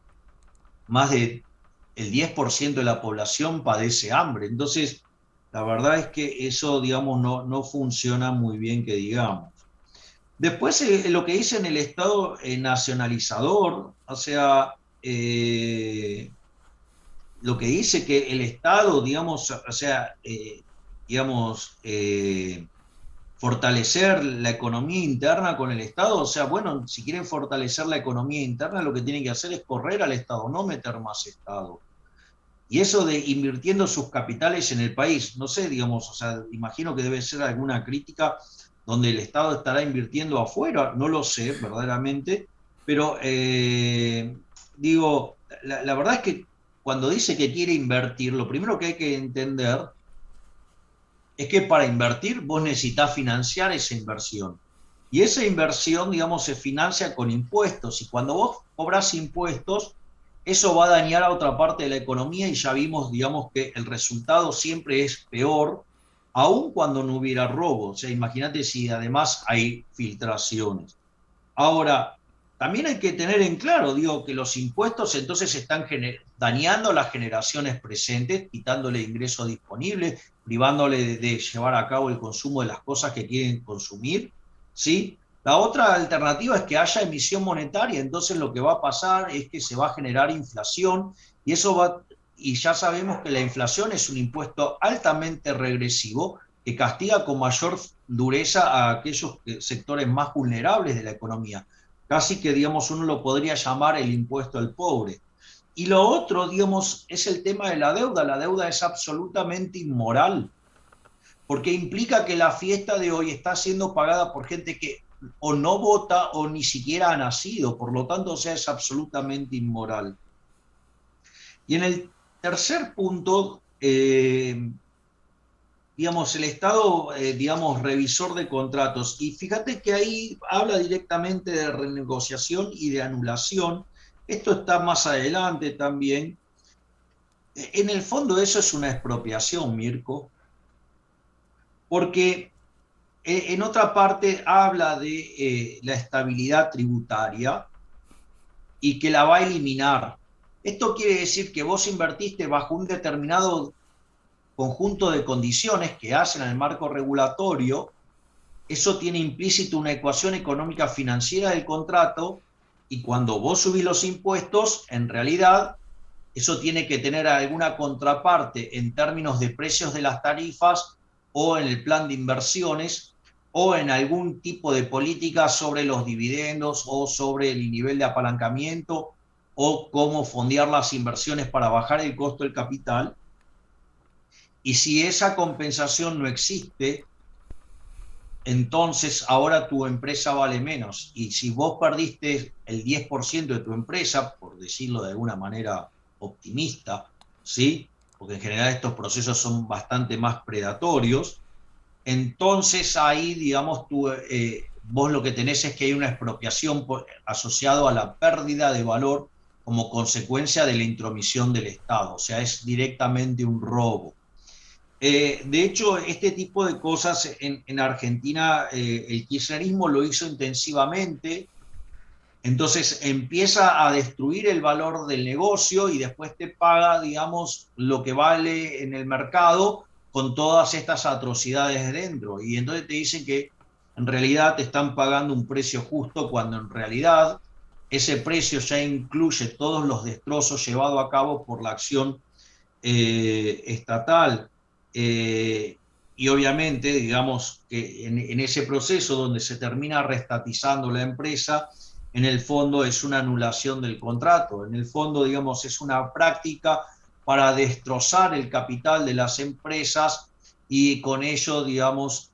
más del 10% de la población padece hambre. Entonces, la verdad es que eso, digamos, no funciona muy bien, que digamos. Después, lo que dice en el Estado nacionalizador, o sea, lo que dice que el Estado, digamos, o sea, digamos, fortalecer la economía interna con el Estado, o sea, bueno, si quieren fortalecer la economía interna, lo que tienen que hacer es correr al Estado, no meter más Estado. Y eso de invirtiendo sus capitales en el país, no sé, digamos, o sea, imagino que debe ser alguna crítica donde el Estado estará invirtiendo afuera, no lo sé verdaderamente, Pero digo, la verdad es que cuando dice que quiere invertir, lo primero que hay que entender es que para invertir vos necesitas financiar esa inversión. Y esa inversión, digamos, se financia con impuestos. Y cuando vos cobras impuestos, eso va a dañar a otra parte de la economía y ya vimos, digamos, que el resultado siempre es peor, aun cuando no hubiera robo. O sea, imagínate si además hay filtraciones. Ahora, también hay que tener en claro, digo, que los impuestos entonces están dañando a las generaciones presentes, quitándole ingresos disponibles, privándole de llevar a cabo el consumo de las cosas que quieren consumir, ¿sí? La otra alternativa es que haya emisión monetaria, entonces lo que va a pasar es que se va a generar inflación y eso va, y ya sabemos que la inflación es un impuesto altamente regresivo que castiga con mayor dureza a aquellos sectores más vulnerables de la economía. Casi que, digamos, uno lo podría llamar el impuesto al pobre. Y lo otro, digamos, es el tema de la deuda. La deuda es absolutamente inmoral, porque implica que la fiesta de hoy está siendo pagada por gente que o no vota o ni siquiera ha nacido, por lo tanto, o sea, es absolutamente inmoral. Y en el tercer punto, digamos, el Estado, digamos, revisor de contratos. Y fíjate que ahí habla directamente de renegociación y de anulación. Esto está más adelante también. En el fondo eso es una expropiación, Mirko, porque en otra parte habla de la estabilidad tributaria y que la va a eliminar. Esto quiere decir que vos invertiste bajo un determinado conjunto de condiciones que hacen al marco regulatorio. Eso tiene implícito una ecuación económica financiera del contrato y cuando vos subís los impuestos, en realidad eso tiene que tener alguna contraparte en términos de precios de las tarifas o en el plan de inversiones o en algún tipo de política sobre los dividendos o sobre el nivel de apalancamiento o cómo fondear las inversiones para bajar el costo del capital. Y si esa compensación no existe, entonces ahora tu empresa vale menos. Y si vos perdiste el 10% de tu empresa, por decirlo de alguna manera optimista, ¿sí? Porque en general estos procesos son bastante más predatorios, entonces ahí, digamos, vos lo que tenés es que hay una expropiación asociado a la pérdida de valor como consecuencia de la intromisión del Estado. O sea, es directamente un robo. De hecho, este tipo de cosas en Argentina, el kirchnerismo lo hizo intensivamente, entonces empieza a destruir el valor del negocio y después te paga, digamos, lo que vale en el mercado con todas estas atrocidades dentro. Y entonces te dicen que en realidad te están pagando un precio justo cuando en realidad ese precio ya incluye todos los destrozos llevados a cabo por la acción estatal. Eh, y obviamente, digamos que en ese proceso donde se termina restatizando la empresa, en el fondo es una anulación del contrato. En el fondo, digamos, es una práctica para destrozar el capital de las empresas y con ello, digamos,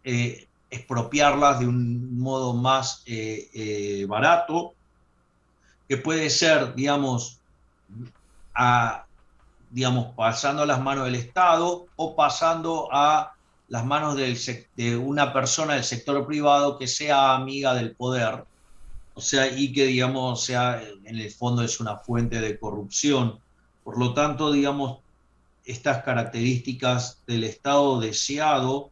expropiarlas de un modo más barato, que puede ser, digamos, a, digamos, pasando a las manos del Estado o pasando a las manos de una persona del sector privado que sea amiga del poder, o sea, y que, digamos, sea, en el fondo es una fuente de corrupción. Por lo tanto, digamos, estas características del Estado deseado,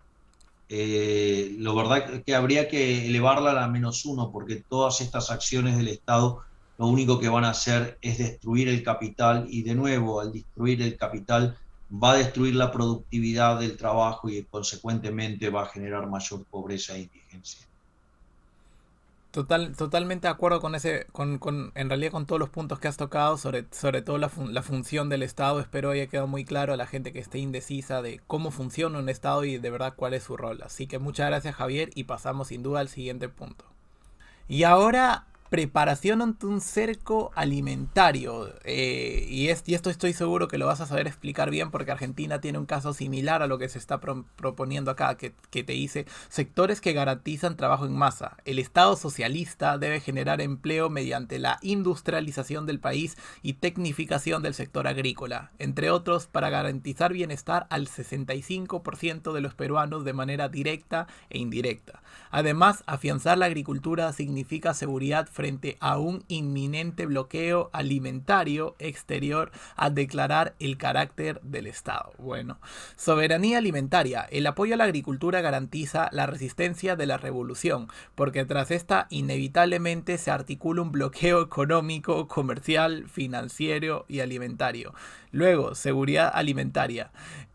lo verdad es que habría que elevarla a la -1, porque todas estas acciones del Estado lo único que van a hacer es destruir el capital y de nuevo, al destruir el capital, va a destruir la productividad del trabajo y consecuentemente va a generar mayor pobreza e indigencia. Totalmente de acuerdo con en realidad con todos los puntos que has tocado, sobre todo la función del Estado. Espero haya quedado muy claro a la gente que esté indecisa de cómo funciona un Estado y de verdad cuál es su rol. Así que muchas gracias, Javier, y pasamos sin duda al siguiente punto. Y ahora preparación ante un cerco alimentario. Y esto estoy seguro que lo vas a saber explicar bien porque Argentina tiene un caso similar a lo que se está proponiendo acá, que te dice sectores que garantizan trabajo en masa. El Estado socialista debe generar empleo mediante la industrialización del país y tecnificación del sector agrícola, entre otros, para garantizar bienestar al 65% de los peruanos de manera directa e indirecta. Además, afianzar la agricultura significa seguridad frente a un inminente bloqueo alimentario exterior al declarar el carácter del Estado. Bueno, soberanía alimentaria. El apoyo a la agricultura garantiza la resistencia de la revolución, porque tras esta inevitablemente se articula un bloqueo económico, comercial, financiero y alimentario. Luego, seguridad alimentaria.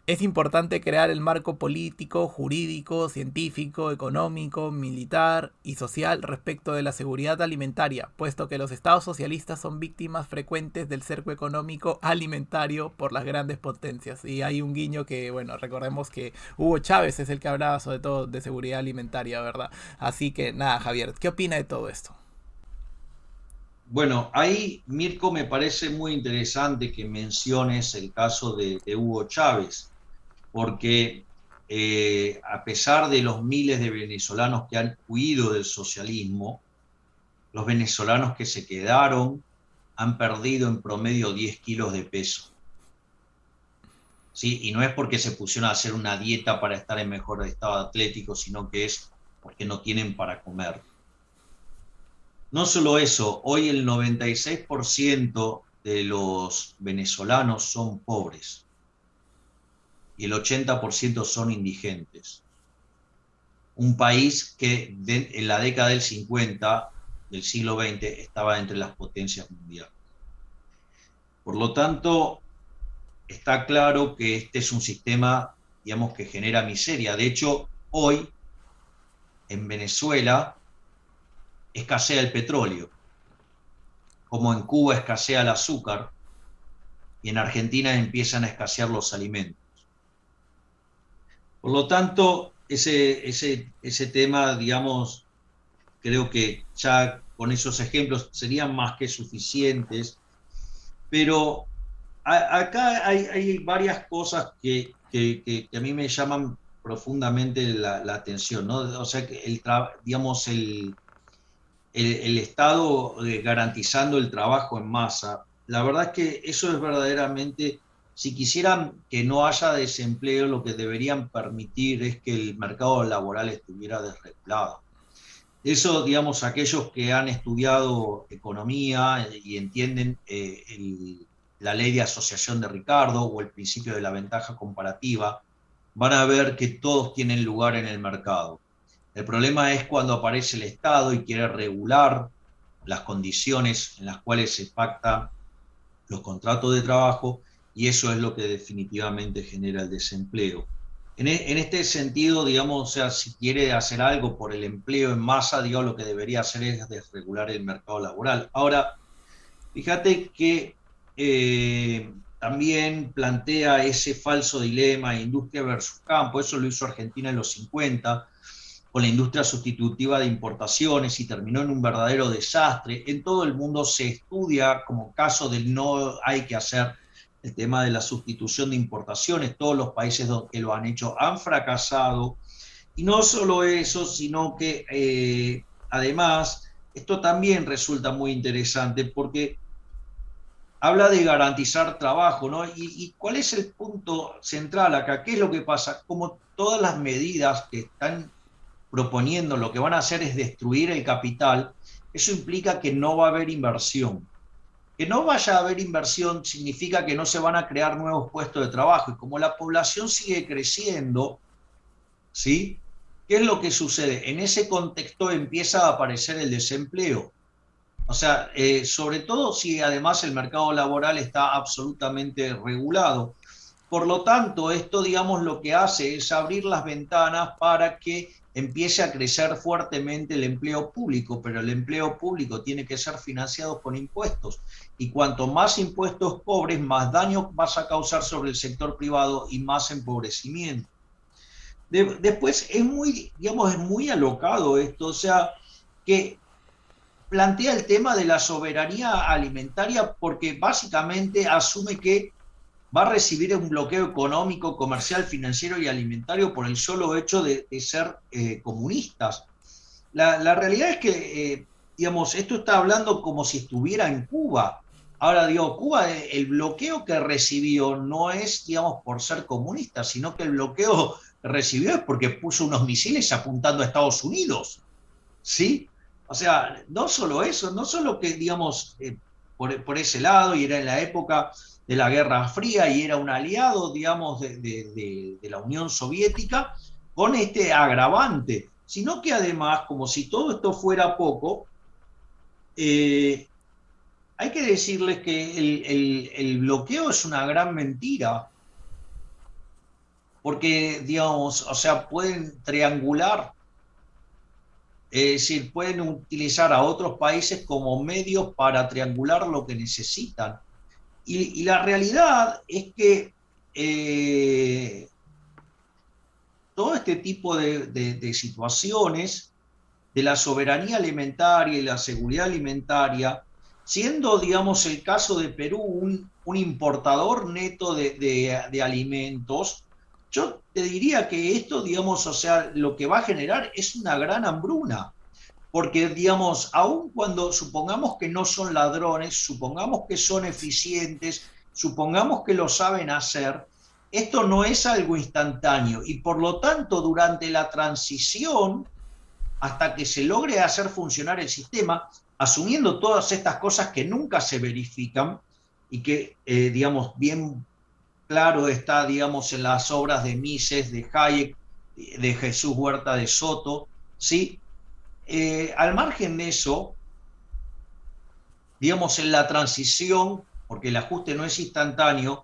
Es importante crear el marco político, jurídico, científico, económico, militar y social respecto de la seguridad alimentaria, puesto que los estados socialistas son víctimas frecuentes del cerco económico alimentario por las grandes potencias. Y hay un guiño que, bueno, recordemos que Hugo Chávez es el que hablaba sobre todo de seguridad alimentaria, ¿verdad? Así que nada, Javier, ¿qué opina de todo esto? Bueno, ahí, Mirko, me parece muy interesante que menciones el caso de Hugo Chávez, porque a pesar de los miles de venezolanos que han huido del socialismo, los venezolanos que se quedaron han perdido en promedio 10 kilos de peso. ¿Sí? Y no es porque se pusieron a hacer una dieta para estar en mejor estado atlético, sino que es porque no tienen para comer. No solo eso, hoy el 96% de los venezolanos son pobres y el 80% son indigentes. Un país que en la década del 50 del siglo XX estaba entre las potencias mundiales. Por lo tanto, está claro que este es un sistema, digamos, que genera miseria. De hecho, hoy en Venezuela escasea el petróleo, como en Cuba escasea el azúcar y en Argentina empiezan a escasear los alimentos. Por lo tanto, ese tema, digamos, creo que ya con esos ejemplos serían más que suficientes, pero acá hay varias cosas que a mí me llaman profundamente la atención, ¿no? O sea, que digamos, el Estado garantizando el trabajo en masa, la verdad es que eso es verdaderamente, si quisieran que no haya desempleo, lo que deberían permitir es que el mercado laboral estuviera desregulado. Eso, digamos, aquellos que han estudiado economía y entienden la ley de asociación de Ricardo o el principio de la ventaja comparativa, van a ver que todos tienen lugar en el mercado. El problema es cuando aparece el Estado y quiere regular las condiciones en las cuales se pactan los contratos de trabajo, y eso es lo que definitivamente genera el desempleo. En este sentido, digamos, o sea, si quiere hacer algo por el empleo en masa, digamos, lo que debería hacer es desregular el mercado laboral. Ahora, fíjate que también plantea ese falso dilema, industria versus campo. Eso lo hizo Argentina en los 50, con la industria sustitutiva de importaciones, y terminó en un verdadero desastre. En todo el mundo se estudia como caso del no hay que hacer el tema de la sustitución de importaciones. Todos los países que lo han hecho han fracasado. Y no solo eso, sino que además esto también resulta muy interesante porque habla de garantizar trabajo, ¿no? ¿Y cuál es el punto central acá? ¿Qué es lo que pasa? Como todas las medidas que están proponiendo lo que van a hacer es destruir el capital, eso implica que no va a haber inversión. Que no vaya a haber inversión significa que no se van a crear nuevos puestos de trabajo. Y como la población sigue creciendo, ¿sí? ¿Qué es lo que sucede? En ese contexto empieza a aparecer el desempleo. O sea, sobre todo si además el mercado laboral está absolutamente regulado. Por lo tanto, esto, digamos, lo que hace es abrir las ventanas para que empiece a crecer fuertemente el empleo público, pero el empleo público tiene que ser financiado con impuestos. Y cuanto más impuestos cobres, más daño vas a causar sobre el sector privado y más empobrecimiento. Después es muy, digamos, es muy alocado esto, o sea, que plantea el tema de la soberanía alimentaria porque básicamente asume que va a recibir un bloqueo económico, comercial, financiero y alimentario por el solo hecho de ser comunistas. La realidad es que, digamos, esto está hablando como si estuviera en Cuba. Ahora, digo, Cuba, el bloqueo que recibió no es, digamos, por ser comunista, sino que el bloqueo que recibió es porque puso unos misiles apuntando a Estados Unidos, ¿sí? O sea, no solo eso, no solo que, digamos, por ese lado, y era en la época de la Guerra Fría y era un aliado, digamos, de la Unión Soviética, con este agravante, sino que además, como si todo esto fuera poco, hay que decirles que el bloqueo es una gran mentira, porque, digamos, o sea, pueden triangular, es decir, pueden utilizar a otros países como medios para triangular lo que necesitan. Y la realidad es que todo este tipo de situaciones de la soberanía alimentaria y la seguridad alimentaria, siendo, digamos, el caso de Perú un importador neto de alimentos, yo te diría que esto, digamos, o sea, lo que va a generar es una gran hambruna. Porque, digamos, aun cuando supongamos que no son ladrones, supongamos que son eficientes, supongamos que lo saben hacer, esto no es algo instantáneo y por lo tanto durante la transición hasta que se logre hacer funcionar el sistema, asumiendo todas estas cosas que nunca se verifican y que, digamos, bien claro está, digamos, en las obras de Mises, de Hayek, de Jesús Huerta de Soto, ¿sí? Al margen de eso, digamos, en la transición, porque el ajuste no es instantáneo,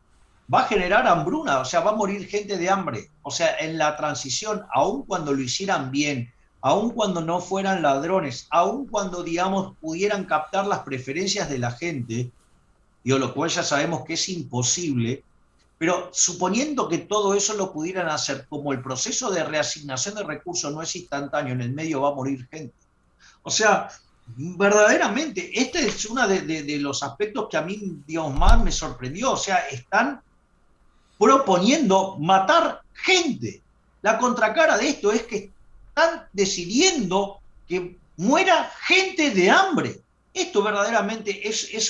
va a generar hambruna, o sea, va a morir gente de hambre. O sea, en la transición, aun cuando lo hicieran bien, aun cuando no fueran ladrones, aun cuando, digamos, pudieran captar las preferencias de la gente, digo, lo cual ya sabemos que es imposible, pero suponiendo que todo eso lo pudieran hacer, como el proceso de reasignación de recursos no es instantáneo, en el medio va a morir gente. O sea, verdaderamente, este es uno de los aspectos que a mí, digamos, más me sorprendió. O sea, están proponiendo matar gente. La contracara de esto es que están decidiendo que muera gente de hambre. Esto verdaderamente es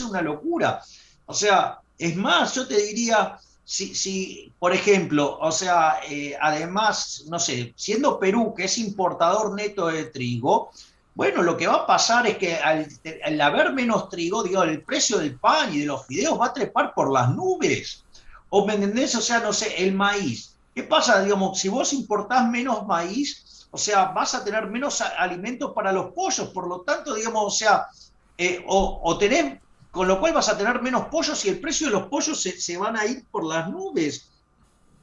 una locura. O sea, es más, yo te diría, si por ejemplo, o sea, además, no sé, siendo Perú, que es importador neto de trigo, bueno, lo que va a pasar es que al haber menos trigo, digo, el precio del pan y de los fideos va a trepar por las nubes. ¿O me entendés? O sea, no sé, el maíz. ¿Qué pasa, digamos, si vos importás menos maíz, o sea, vas a tener menos alimentos para los pollos, por lo tanto, digamos, o sea, o tenés, con lo cual vas a tener menos pollos y el precio de los pollos se van a ir por las nubes.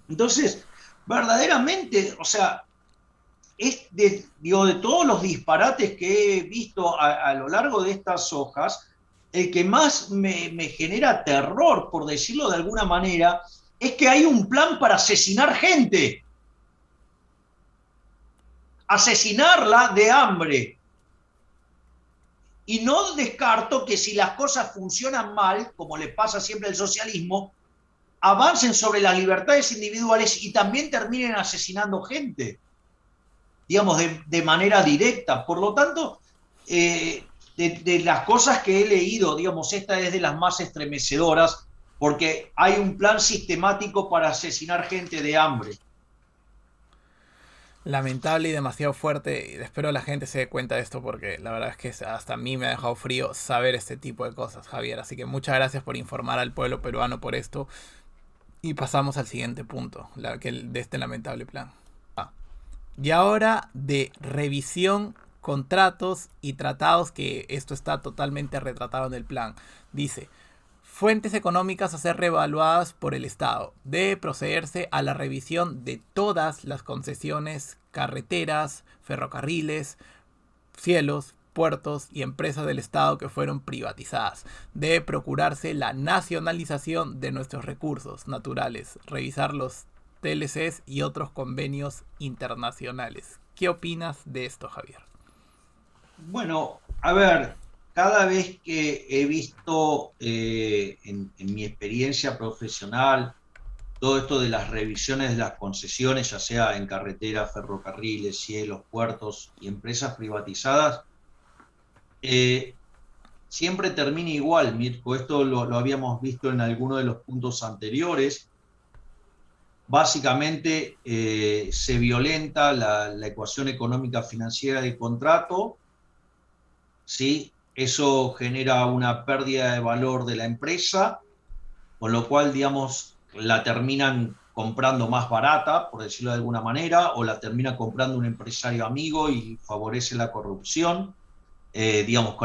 Entonces, verdaderamente, o sea, es digo, de todos los disparates que he visto a lo largo de estas hojas, el que más me genera terror, por decirlo de alguna manera, es que hay un plan para asesinar gente. Asesinarla de hambre. Y no descarto que si las cosas funcionan mal, como le pasa siempre al socialismo, avancen sobre las libertades individuales y también terminen asesinando gente, digamos, de manera directa. Por lo tanto, de las cosas que he leído, digamos, esta es de las más estremecedoras, porque hay un plan sistemático para asesinar gente de hambre. Lamentable y demasiado fuerte. Espero la gente se dé cuenta de esto porque la verdad es que hasta a mí me ha dejado frío saber este tipo de cosas, Javier. Así que muchas gracias por informar al pueblo peruano por esto. Y pasamos al siguiente punto de este lamentable plan. Y ahora de revisión, contratos y tratados, que esto está totalmente retratado en el plan. Dice: fuentes económicas a ser reevaluadas por el Estado. Debe procederse a la revisión de todas las concesiones, carreteras, ferrocarriles, cielos, puertos y empresas del Estado que fueron privatizadas. Debe procurarse la nacionalización de nuestros recursos naturales. Revisar los TLCs y otros convenios internacionales. ¿Qué opinas de esto, Javier? Bueno, a ver, cada vez que he visto en mi experiencia profesional todo esto de las revisiones de las concesiones, ya sea en carreteras, ferrocarriles, cielos, puertos y empresas privatizadas, eh, siempre termina igual, Mirko. Esto lo habíamos visto en alguno de los puntos anteriores. Básicamente se violenta la ecuación económica financiera del contrato, ¿sí? Eso genera una pérdida de valor de la empresa, con lo cual, digamos, la terminan comprando más barata, por decirlo de alguna manera, o la termina comprando un empresario amigo y favorece la corrupción. Digamos,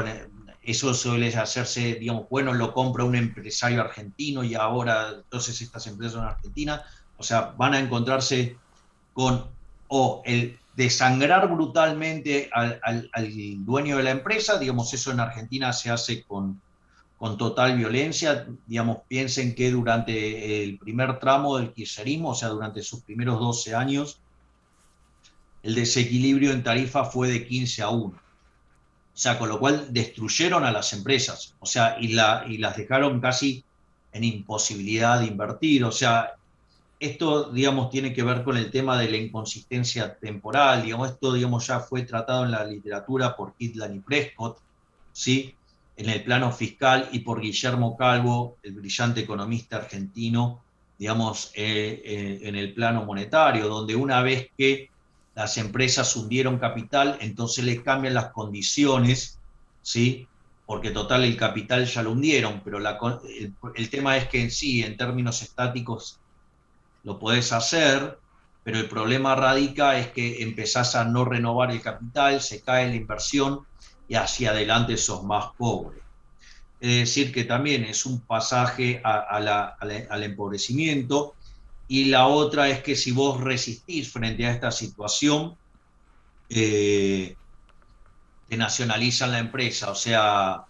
eso suele hacerse, digamos, bueno, lo compra un empresario argentino y ahora entonces estas empresas son argentinas. O sea, van a encontrarse con o el desangrar brutalmente al dueño de la empresa, digamos, eso en Argentina se hace con total violencia. Digamos, piensen que durante el primer tramo del kirchnerismo, o sea, durante sus primeros 12 años, el desequilibrio en tarifa fue de 15-1. O sea, con lo cual destruyeron a las empresas, o sea, y las dejaron casi en imposibilidad de invertir. O sea, esto, digamos, tiene que ver con el tema de la inconsistencia temporal. Digamos, esto, digamos, ya fue tratado en la literatura por Kitlan y Prescott, ¿sí? En el plano fiscal, y por Guillermo Calvo, el brillante economista argentino, digamos, en el plano monetario, donde una vez que las empresas hundieron capital, entonces le cambian las condiciones, ¿sí? Porque total el capital ya lo hundieron, pero el tema es que en sí, en términos estáticos, lo podés hacer, pero el problema radica es que empezás a no renovar el capital, se cae la inversión y hacia adelante sos más pobre. Es decir, que también es un pasaje al empobrecimiento. Y la otra es que si vos resistís frente a esta situación, eh, te nacionalizan la empresa, o sea,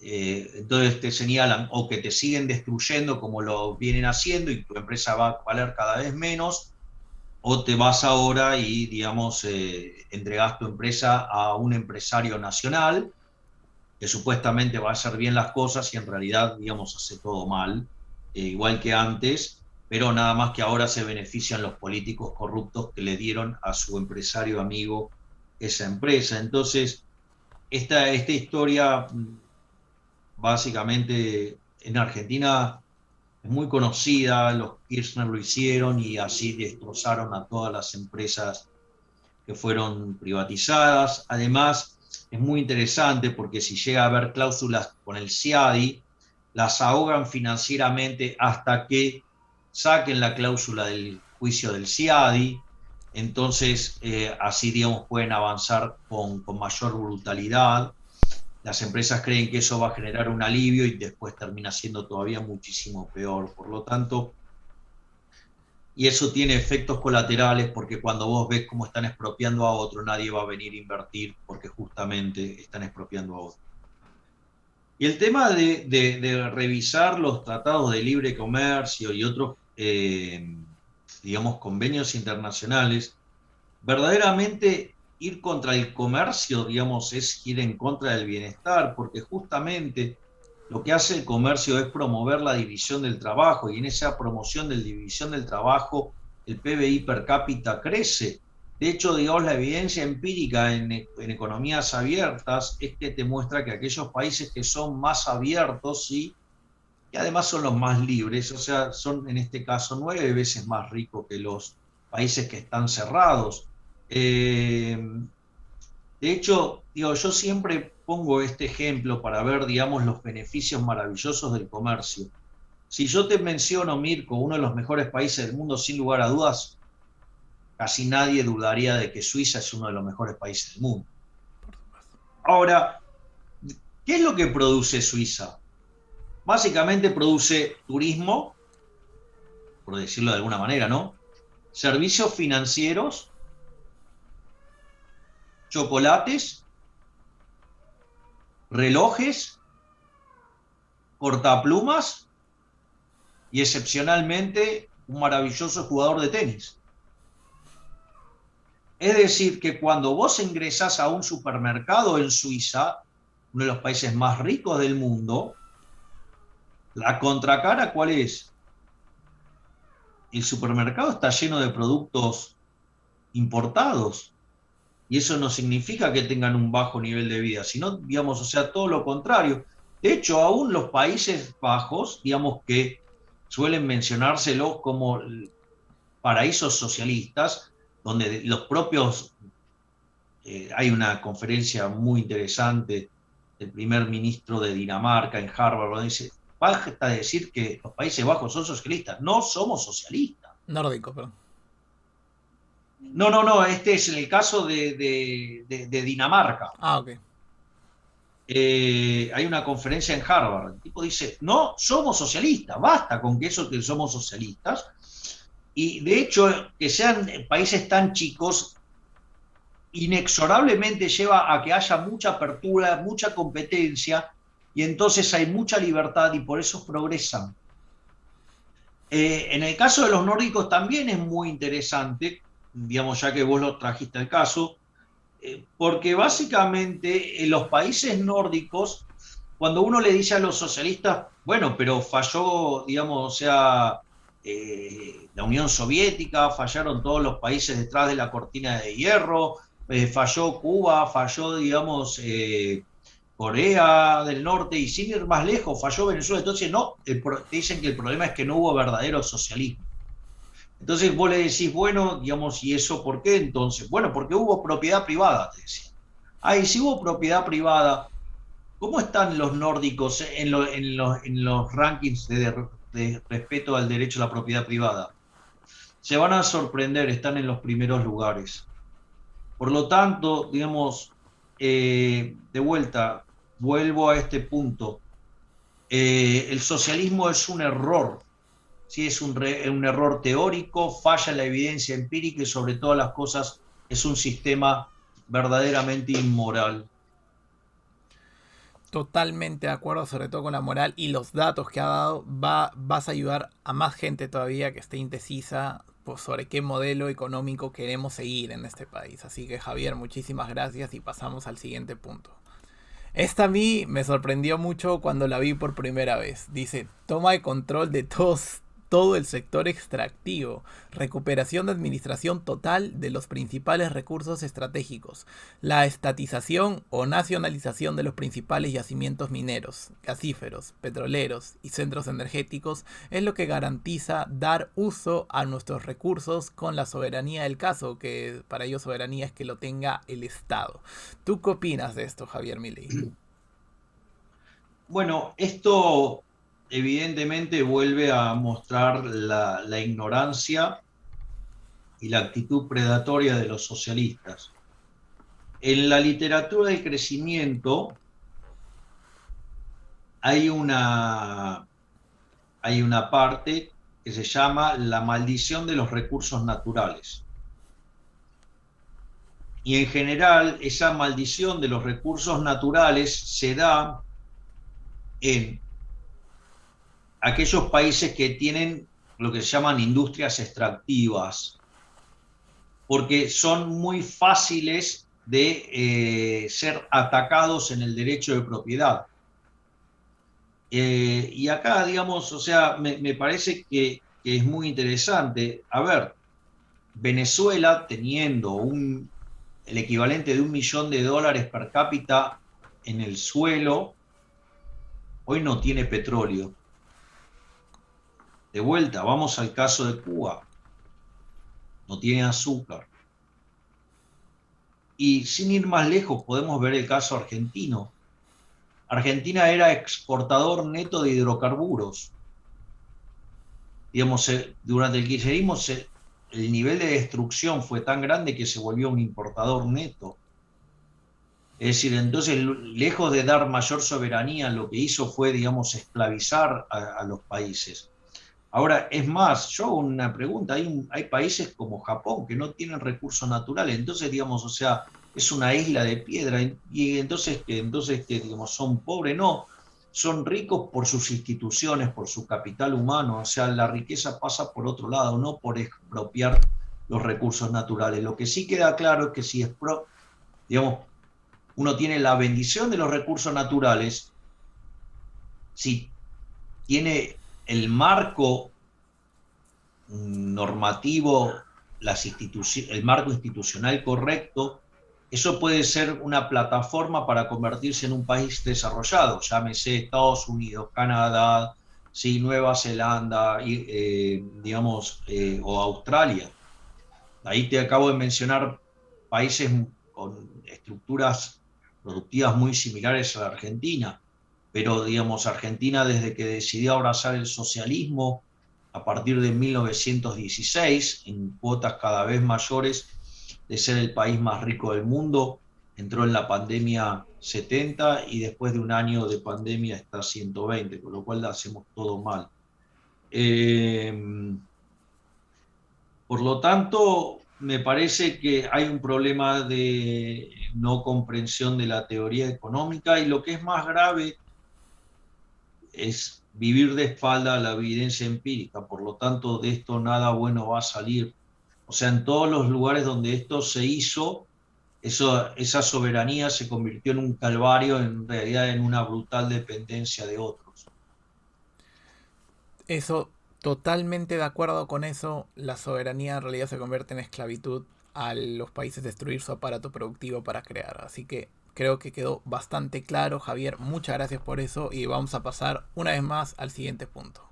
entonces te señalan o que te siguen destruyendo como lo vienen haciendo y tu empresa va a valer cada vez menos, o te vas ahora y, digamos, entregas tu empresa a un empresario nacional que supuestamente va a hacer bien las cosas y en realidad, digamos, hace todo mal, igual que antes, pero nada más que ahora se benefician los políticos corruptos que le dieron a su empresario amigo esa empresa. Entonces, esta historia, básicamente, en Argentina es muy conocida, los Kirchner lo hicieron y así destrozaron a todas las empresas que fueron privatizadas. Además, es muy interesante porque si llega a haber cláusulas con el CIADI, las ahogan financieramente hasta que saquen la cláusula del juicio del CIADI. Entonces, así, digamos, pueden avanzar con mayor brutalidad. Las empresas creen que eso va a generar un alivio y después termina siendo todavía muchísimo peor. Por lo tanto, y eso tiene efectos colaterales porque cuando vos ves cómo están expropiando a otro, nadie va a venir a invertir porque justamente están expropiando a otro. Y el tema de revisar los tratados de libre comercio y otros, digamos, convenios internacionales, verdaderamente ir contra el comercio, digamos, es ir en contra del bienestar, porque justamente lo que hace el comercio es promover la división del trabajo, y en esa promoción de la división del trabajo el PBI per cápita crece. De hecho, digamos, la evidencia empírica en economías abiertas es que te muestra que aquellos países que son más abiertos, ¿sí? Y además son los más libres, o sea, son en este caso 9 veces más ricos que los países que están cerrados. Eh, de hecho, digo, yo siempre pongo este ejemplo para ver, digamos, los beneficios maravillosos del comercio. Si yo te menciono, Mirko, uno de los mejores países del mundo, sin lugar a dudas, casi nadie dudaría de que Suiza es uno de los mejores países del mundo. Ahora, ¿qué es lo que produce Suiza? Básicamente produce turismo, por decirlo de alguna manera, ¿no? Servicios financieros, chocolates, relojes, cortaplumas y excepcionalmente un maravilloso jugador de tenis. Es decir, que cuando vos ingresás a un supermercado en Suiza, uno de los países más ricos del mundo, la contracara, ¿cuál es? El supermercado está lleno de productos importados. Y eso no significa que tengan un bajo nivel de vida, sino, digamos, o sea, todo lo contrario. De hecho, aún los Países Bajos, digamos que suelen mencionárselos como paraísos socialistas, donde los propios, hay una conferencia muy interesante del primer ministro de Dinamarca en Harvard, donde dice, basta de decir que los Países Bajos son socialistas, no somos socialistas. Nórdico, perdón. No, no, no, este es el caso de Dinamarca. Ah, ok. Hay una conferencia en Harvard. El tipo dice, no, somos socialistas, basta con que eso que somos socialistas. Y de hecho, que sean países tan chicos, inexorablemente lleva a que haya mucha apertura, mucha competencia, y entonces hay mucha libertad y por eso progresan. En el caso de los nórdicos también es muy interesante, digamos, ya que vos lo trajiste al caso, porque básicamente en los países nórdicos, cuando uno le dice a los socialistas, bueno, pero falló, digamos, o sea, la Unión Soviética, fallaron todos los países detrás de la cortina de hierro, falló Cuba, falló, digamos, Corea del Norte, y sin ir más lejos, falló Venezuela. Entonces, no, te dicen que el problema es que no hubo verdadero socialismo. Entonces vos le decís, bueno, digamos, ¿y eso por qué entonces? Bueno, porque hubo propiedad privada, te decía. Ah, y si hubo propiedad privada, ¿cómo están los nórdicos en los rankings de respeto al derecho a la propiedad privada? Se van a sorprender, están en los primeros lugares. Por lo tanto, digamos, de vuelta, vuelvo a este punto. El socialismo es un error. Sí, es un error teórico, falla en la evidencia empírica y sobre todas las cosas es un sistema verdaderamente inmoral. Totalmente de acuerdo, sobre todo con la moral y los datos que ha dado. Vas a ayudar a más gente todavía que esté indecisa pues, sobre qué modelo económico queremos seguir en este país. Así que Javier, muchísimas gracias y pasamos al siguiente punto. Esta a mí me sorprendió mucho cuando la vi por primera vez. Dice, toma de control de todo el sector extractivo, recuperación de administración total de los principales recursos estratégicos, la estatización o nacionalización de los principales yacimientos mineros, gasíferos, petroleros y centros energéticos es lo que garantiza dar uso a nuestros recursos con la soberanía del caso, que para ello soberanía es que lo tenga el Estado. ¿Tú qué opinas de esto, Javier Milei? Bueno, esto evidentemente vuelve a mostrar la ignorancia y la actitud predatoria de los socialistas. En la literatura del crecimiento hay una parte que se llama la maldición de los recursos naturales. Y en general esa maldición de los recursos naturales se da en aquellos países que tienen lo que se llaman industrias extractivas, porque son muy fáciles de ser atacados en el derecho de propiedad. Y acá, digamos, o sea, me parece que es muy interesante. A ver, Venezuela teniendo el equivalente de $1 millón per cápita en el suelo, hoy no tiene petróleo. De vuelta, vamos al caso de Cuba. No tiene azúcar. Y sin ir más lejos, podemos ver el caso argentino. Argentina era exportador neto de hidrocarburos. Digamos, durante el kirchnerismo el nivel de destrucción fue tan grande que se volvió un importador neto. Es decir, entonces, lejos de dar mayor soberanía, lo que hizo fue, digamos, esclavizar a los países. Ahora, es más, yo hago una pregunta, hay países como Japón que no tienen recursos naturales, entonces, digamos, o sea, es una isla de piedra, y entonces, que digamos, son pobres, no, son ricos por sus instituciones, por su capital humano, o sea, la riqueza pasa por otro lado, no por expropiar los recursos naturales. Lo que sí queda claro es que si digamos, uno tiene la bendición de los recursos naturales, si tiene el marco normativo, el marco institucional correcto, eso puede ser una plataforma para convertirse en un país desarrollado, llámese Estados Unidos, Canadá, sí, Nueva Zelanda, digamos, o Australia. Ahí te acabo de mencionar países con estructuras productivas muy similares a la Argentina, pero digamos, Argentina desde que decidió abrazar el socialismo a partir de 1916, en cuotas cada vez mayores de ser el país más rico del mundo, entró en la pandemia 70 y después de un año de pandemia está 120, con lo cual hacemos todo mal. Eh, por lo tanto, me parece que hay un problema de no comprensión de la teoría económica y lo que es más grave es vivir de espalda a la evidencia empírica. Por lo tanto, de esto nada bueno va a salir. O sea, en todos los lugares donde esto se hizo, esa soberanía se convirtió en un calvario, en realidad en una brutal dependencia de otros. Eso, totalmente de acuerdo con eso, la soberanía en realidad se convierte en esclavitud a los países destruir su aparato productivo para crear. Así que creo que quedó bastante claro, Javier. Muchas gracias por eso y vamos a pasar una vez más al siguiente punto.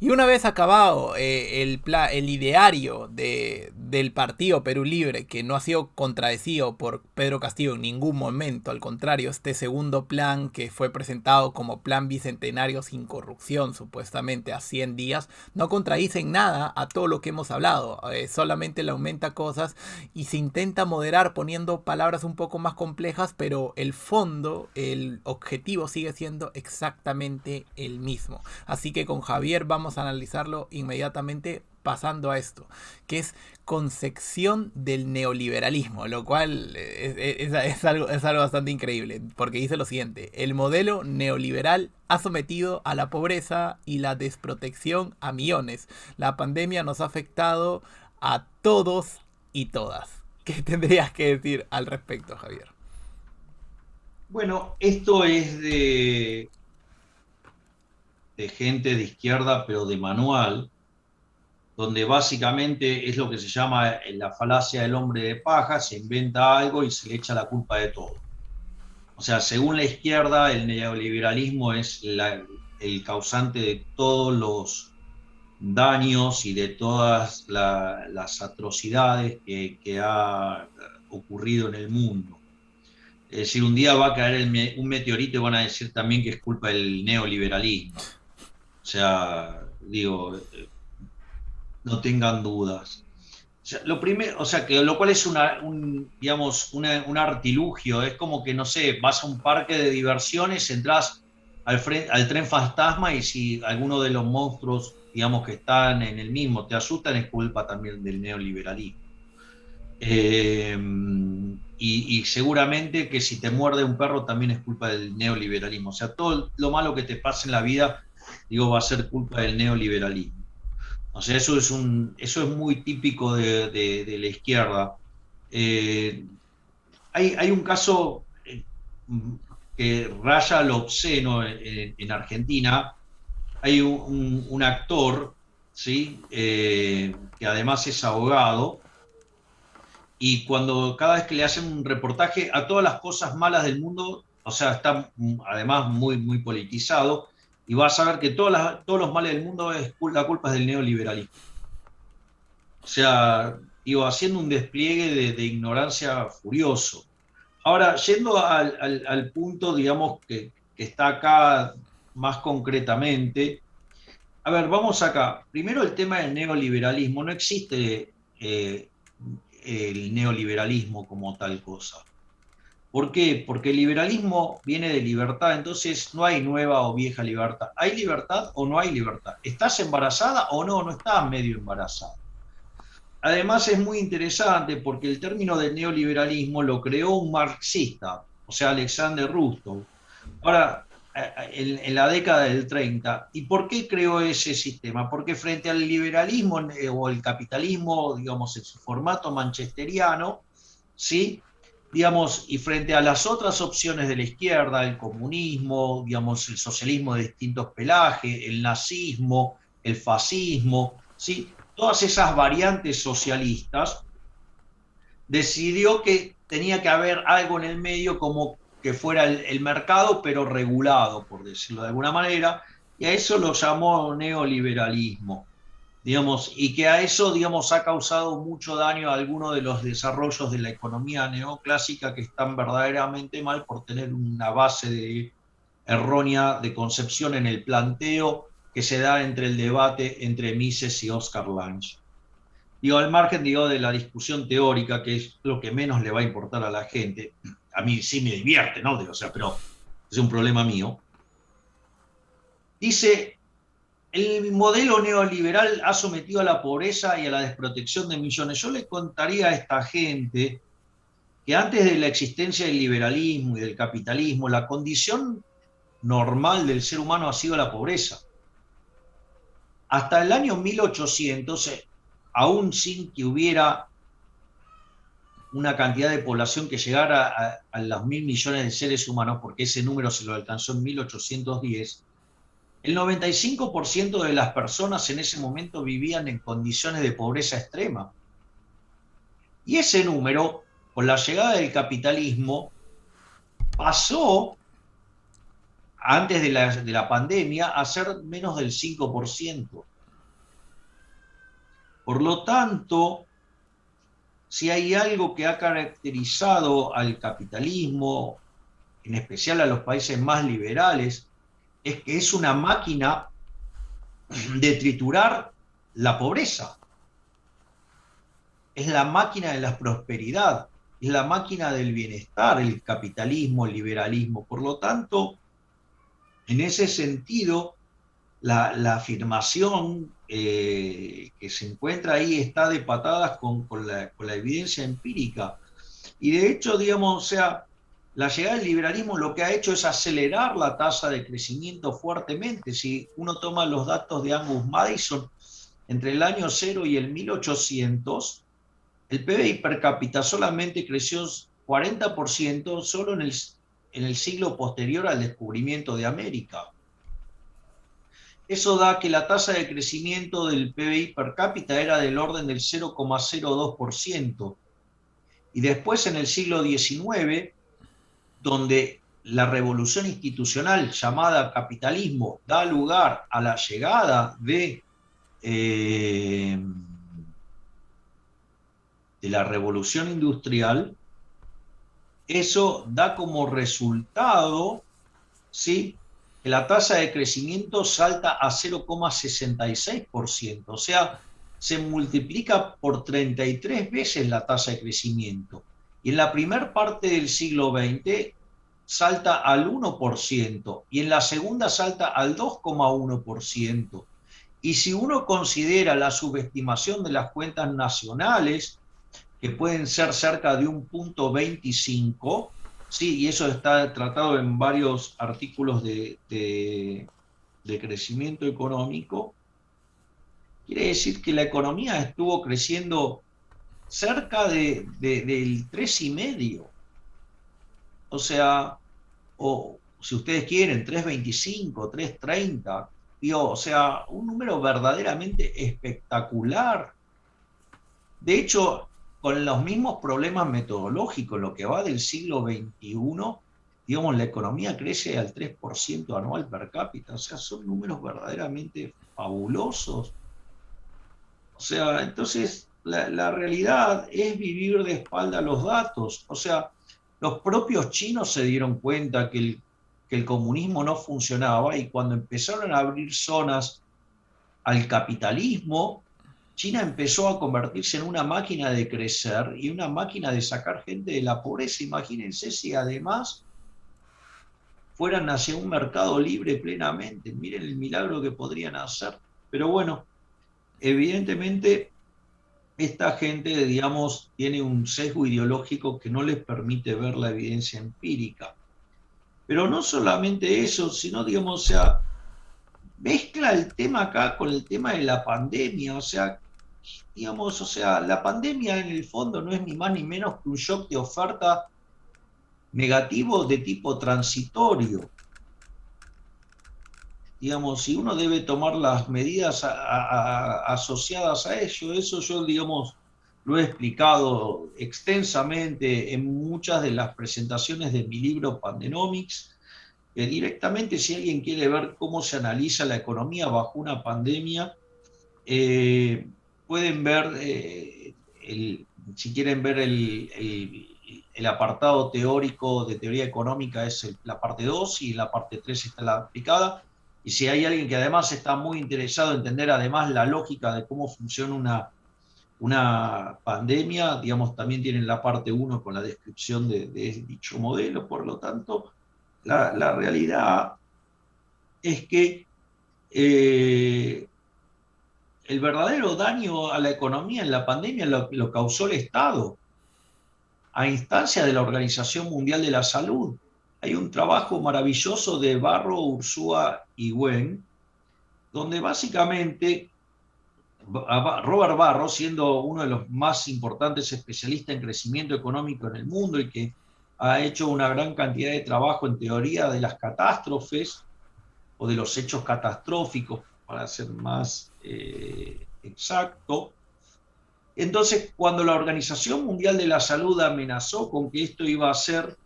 Y una vez acabado el ideario del partido Perú Libre, que no ha sido contradecido por Pedro Castillo en ningún momento, al contrario, este segundo plan que fue presentado como plan bicentenario sin corrupción, supuestamente a 100 días, no contradice en nada a todo lo que hemos hablado, solamente le aumenta cosas y se intenta moderar poniendo palabras un poco más complejas, pero el fondo, el objetivo sigue siendo exactamente el mismo. Así que con Javier vamos a analizarlo inmediatamente pasando a esto, que es concepción del neoliberalismo, lo cual es algo bastante increíble, porque dice lo siguiente: el modelo neoliberal ha sometido a la pobreza y la desprotección a millones. La pandemia nos ha afectado a todos y todas. ¿Qué tendrías que decir al respecto, Javier? Bueno, esto es de gente de izquierda, pero de manual, donde básicamente es lo que se llama la falacia del hombre de paja, se inventa algo y se le echa la culpa de todo. O sea, según la izquierda, el neoliberalismo es el causante de todos los daños y de todas las atrocidades que ha ocurrido en el mundo. Es decir, un día va a caer un meteorito y van a decir también que es culpa del neoliberalismo. O sea, digo, no tengan dudas. O sea, lo primero, o sea, que lo cual es digamos, un artilugio, es como que, no sé, vas a un parque de diversiones, entras al tren fantasma y si alguno de los monstruos, digamos, que están en el mismo te asustan, es culpa también del neoliberalismo. Eh, y seguramente que si te muerde un perro también es culpa del neoliberalismo. O sea, todo lo malo que te pasa en la vida, digo, va a ser culpa del neoliberalismo. O sea, eso es muy típico de la izquierda. Eh, hay un caso que raya lo obsceno en Argentina. Hay un actor, ¿sí? Que además es abogado, y cada vez que le hacen un reportaje a todas las cosas malas del mundo, o sea, está además muy, muy politizado, y vas a ver que todos los males del mundo la culpa es del neoliberalismo. O sea, digo, haciendo un despliegue de ignorancia furioso. Ahora, yendo al punto, digamos, que está acá más concretamente, a ver, vamos acá. Primero el tema del neoliberalismo. No existe el neoliberalismo como tal cosa. ¿Por qué? Porque el liberalismo viene de libertad, entonces no hay nueva o vieja libertad. ¿Hay libertad o no hay libertad? ¿Estás embarazada o no? No estás medio embarazada. Además es muy interesante porque el término del neoliberalismo lo creó un marxista, o sea, Alexander Rostow. Ahora, en la década del 30. ¿Y por qué creó ese sistema? Porque frente al liberalismo o el capitalismo, digamos, en su formato manchesteriano, ¿sí? Digamos, y frente a las otras opciones de la izquierda, el comunismo, digamos, el socialismo de distintos pelajes, el nazismo, el fascismo, ¿sí? Todas esas variantes socialistas, decidió que tenía que haber algo en el medio como que fuera el mercado, pero regulado, por decirlo de alguna manera, y a eso lo llamó neoliberalismo, digamos, y que a eso, digamos, ha causado mucho daño a algunos de los desarrollos de la economía neoclásica que están verdaderamente mal por tener una base errónea de concepción en el planteo que se da entre el debate entre Mises y Oscar Lange. Digo, al margen, digo, de la discusión teórica, que es lo que menos le va a importar a la gente, a mí sí me divierte, ¿no? Digo, o sea, pero es un problema mío. Dice, el modelo neoliberal ha sometido a la pobreza y a la desprotección de millones. Yo le contaría a esta gente que antes de la existencia del liberalismo y del capitalismo, la condición normal del ser humano ha sido la pobreza. Hasta el año 1800, aún sin que hubiera una cantidad de población que llegara a los 1.000 millones de seres humanos, porque ese número se lo alcanzó en 1810, el 95% de las personas en ese momento vivían en condiciones de pobreza extrema. Y ese número, con la llegada del capitalismo, pasó, antes de la pandemia, a ser menos del 5%. Por lo tanto, si hay algo que ha caracterizado al capitalismo, en especial a los países más liberales, es que es una máquina de triturar la pobreza. Es la máquina de la prosperidad, es la máquina del bienestar, el capitalismo, el liberalismo. Por lo tanto, en ese sentido, la afirmación que se encuentra ahí está de patadas con la evidencia empírica. Y de hecho, digamos, o sea, la llegada del liberalismo lo que ha hecho es acelerar la tasa de crecimiento fuertemente. Si uno toma los datos de Angus Madison, entre el año 0 y el 1800, el PBI per cápita solamente creció 40% solo en el siglo posterior al descubrimiento de América. Eso da que la tasa de crecimiento del PBI per cápita era del orden del 0,02%. Y después en el siglo XIX, donde la revolución institucional llamada capitalismo da lugar a la llegada de la revolución industrial, eso da como resultado, ¿sí?, que la tasa de crecimiento salta a 0,66%, o sea, se multiplica por 33 veces la tasa de crecimiento. Y en la primera parte del siglo XX salta al 1% y en la segunda salta al 2,1%. Y si uno considera la subestimación de las cuentas nacionales, que pueden ser cerca de un punto 25, sí, y eso está tratado en varios artículos de crecimiento económico, quiere decir que la economía estuvo creciendo cerca del 3,5. O sea, o si ustedes quieren, 3,25, 3,30, o sea, un número verdaderamente espectacular. De hecho, con los mismos problemas metodológicos, lo que va del siglo XXI, digamos, la economía crece al 3% anual per cápita, o sea, son números verdaderamente fabulosos. O sea, entonces la realidad es vivir de espalda a los datos. O sea, los propios chinos se dieron cuenta que el comunismo no funcionaba y cuando empezaron a abrir zonas al capitalismo, China empezó a convertirse en una máquina de crecer y una máquina de sacar gente de la pobreza. Imagínense si además fueran hacia un mercado libre plenamente. Miren el milagro que podrían hacer. Pero bueno, evidentemente esta gente, digamos, tiene un sesgo ideológico que no les permite ver la evidencia empírica. Pero no solamente eso, sino, digamos, o sea, mezcla el tema acá con el tema de la pandemia, o sea, digamos, o sea, la pandemia en el fondo no es ni más ni menos que un shock de oferta negativo de tipo transitorio. Digamos, si uno debe tomar las medidas asociadas a ello, eso yo, digamos, lo he explicado extensamente en muchas de las presentaciones de mi libro Pandenomics, que directamente si alguien quiere ver cómo se analiza la economía bajo una pandemia, eh, pueden ver, si quieren ver el apartado teórico de teoría económica, es la parte 2 y en la parte 3 está la aplicada. Y si hay alguien que además está muy interesado en entender además la lógica de cómo funciona una pandemia, digamos, también tienen la parte 1 con la descripción de dicho modelo. Por lo tanto, la realidad es que eh, el verdadero daño a la economía en la pandemia lo causó el Estado, a instancia de la Organización Mundial de la Salud. Hay un trabajo maravilloso de Barro, Ursúa y Wen, donde básicamente Robert Barro, siendo uno de los más importantes especialistas en crecimiento económico en el mundo y que ha hecho una gran cantidad de trabajo en teoría de las catástrofes o de los hechos catastróficos, para ser más exacto. Entonces, cuando la Organización Mundial de la Salud amenazó con que esto iba a ser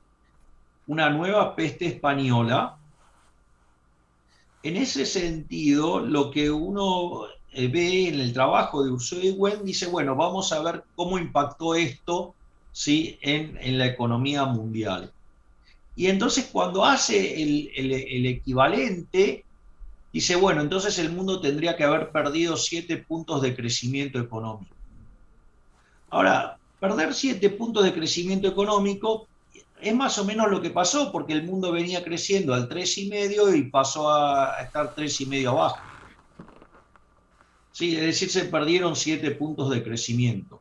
una nueva peste española, en ese sentido, lo que uno ve en el trabajo de Ursula y Wen dice, bueno, vamos a ver cómo impactó esto, ¿sí?, en la economía mundial. Y entonces cuando hace el equivalente, dice, bueno, entonces el mundo tendría que haber perdido 7 puntos de crecimiento económico. Ahora, perder 7 puntos de crecimiento económico es más o menos lo que pasó, porque el mundo venía creciendo al 3,5 y pasó a estar 3,5 abajo. Sí, es decir, se perdieron 7 puntos de crecimiento.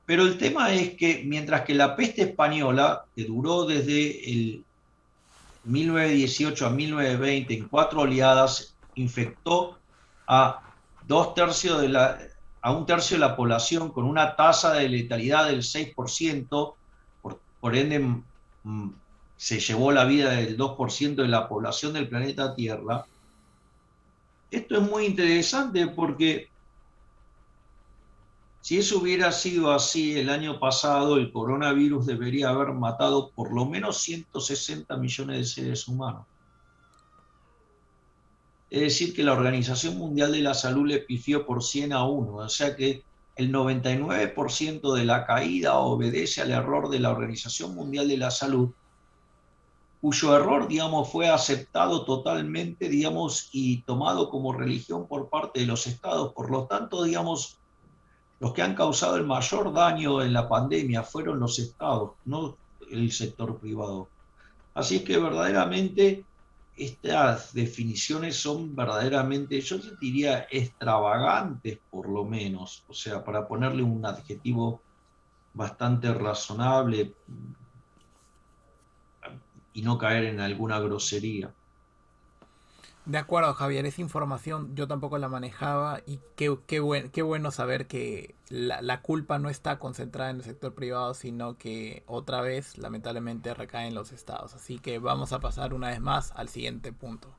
Pero el tema es que mientras que la peste española, que duró desde el 1918 a 1920 en 4 oleadas, infectó a a un tercio de la población con una tasa de letalidad del 6%, por ende se llevó la vida del 2% de la población del planeta Tierra. Esto es muy interesante porque si eso hubiera sido así el año pasado, el coronavirus debería haber matado por lo menos 160 millones de seres humanos. Es decir, que la Organización Mundial de la Salud le pifió por 100-1, o sea que el 99% de la caída obedece al error de la Organización Mundial de la Salud, cuyo error, digamos, fue aceptado totalmente, digamos, y tomado como religión por parte de los estados. Por lo tanto, digamos, los que han causado el mayor daño en la pandemia fueron los estados, no el sector privado. Así es que verdaderamente estas definiciones son verdaderamente, yo diría, extravagantes por lo menos, o sea, para ponerle un adjetivo bastante razonable y no caer en alguna grosería. De acuerdo, Javier, esa información yo tampoco la manejaba y qué bueno saber que la culpa no está concentrada en el sector privado, sino que otra vez, lamentablemente, recae en los estados. Así que vamos a pasar una vez más al siguiente punto.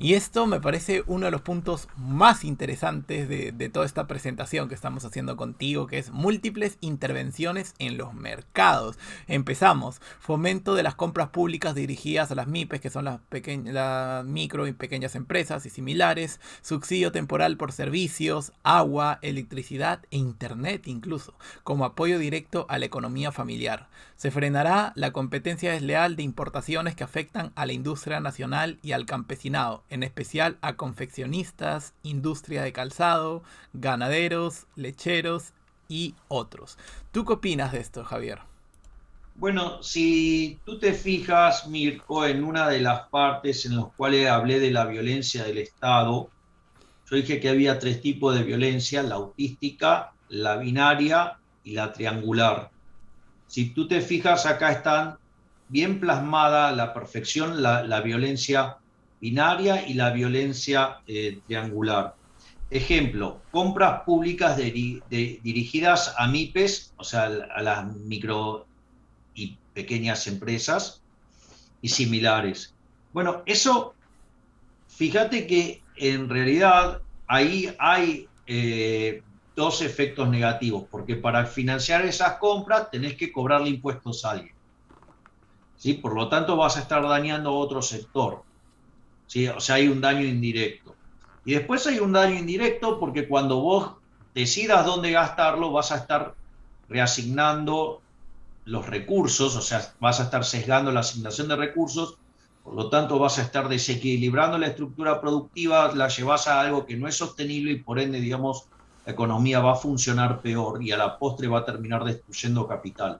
Y esto me parece uno de los puntos más interesantes de toda esta presentación que estamos haciendo contigo, que es múltiples intervenciones en los mercados. Empezamos, fomento de las compras públicas dirigidas a las MIPES, que son las micro y pequeñas empresas y similares, subsidio temporal por servicios, agua, electricidad e internet incluso, como apoyo directo a la economía familiar. Se frenará la competencia desleal de importaciones que afectan a la industria nacional y al campesinado, en especial a confeccionistas, industria de calzado, ganaderos, lecheros y otros. ¿Tú qué opinas de esto, Javier? Bueno, si tú te fijas, Mirko, en una de las partes en las cuales hablé de la violencia del Estado, yo dije que había 3 tipos de violencia: la autística, la binaria y la triangular. Si tú te fijas, acá están bien plasmada a la perfección la violencia binaria y la violencia triangular. Ejemplo, compras públicas dirigidas a MIPES, o sea, a las micro y pequeñas empresas y similares. Bueno, eso, fíjate que en realidad ahí hay dos efectos negativos, porque para financiar esas compras tenés que cobrarle impuestos a alguien, ¿sí? Por lo tanto, vas a estar dañando a otro sector, ¿sí? O sea, hay un daño indirecto. Y después hay un daño indirecto porque cuando vos decidas dónde gastarlo, vas a estar reasignando los recursos, o sea, vas a estar sesgando la asignación de recursos, por lo tanto vas a estar desequilibrando la estructura productiva, la llevas a algo que no es sostenible y por ende, digamos, la economía va a funcionar peor y a la postre va a terminar destruyendo capital.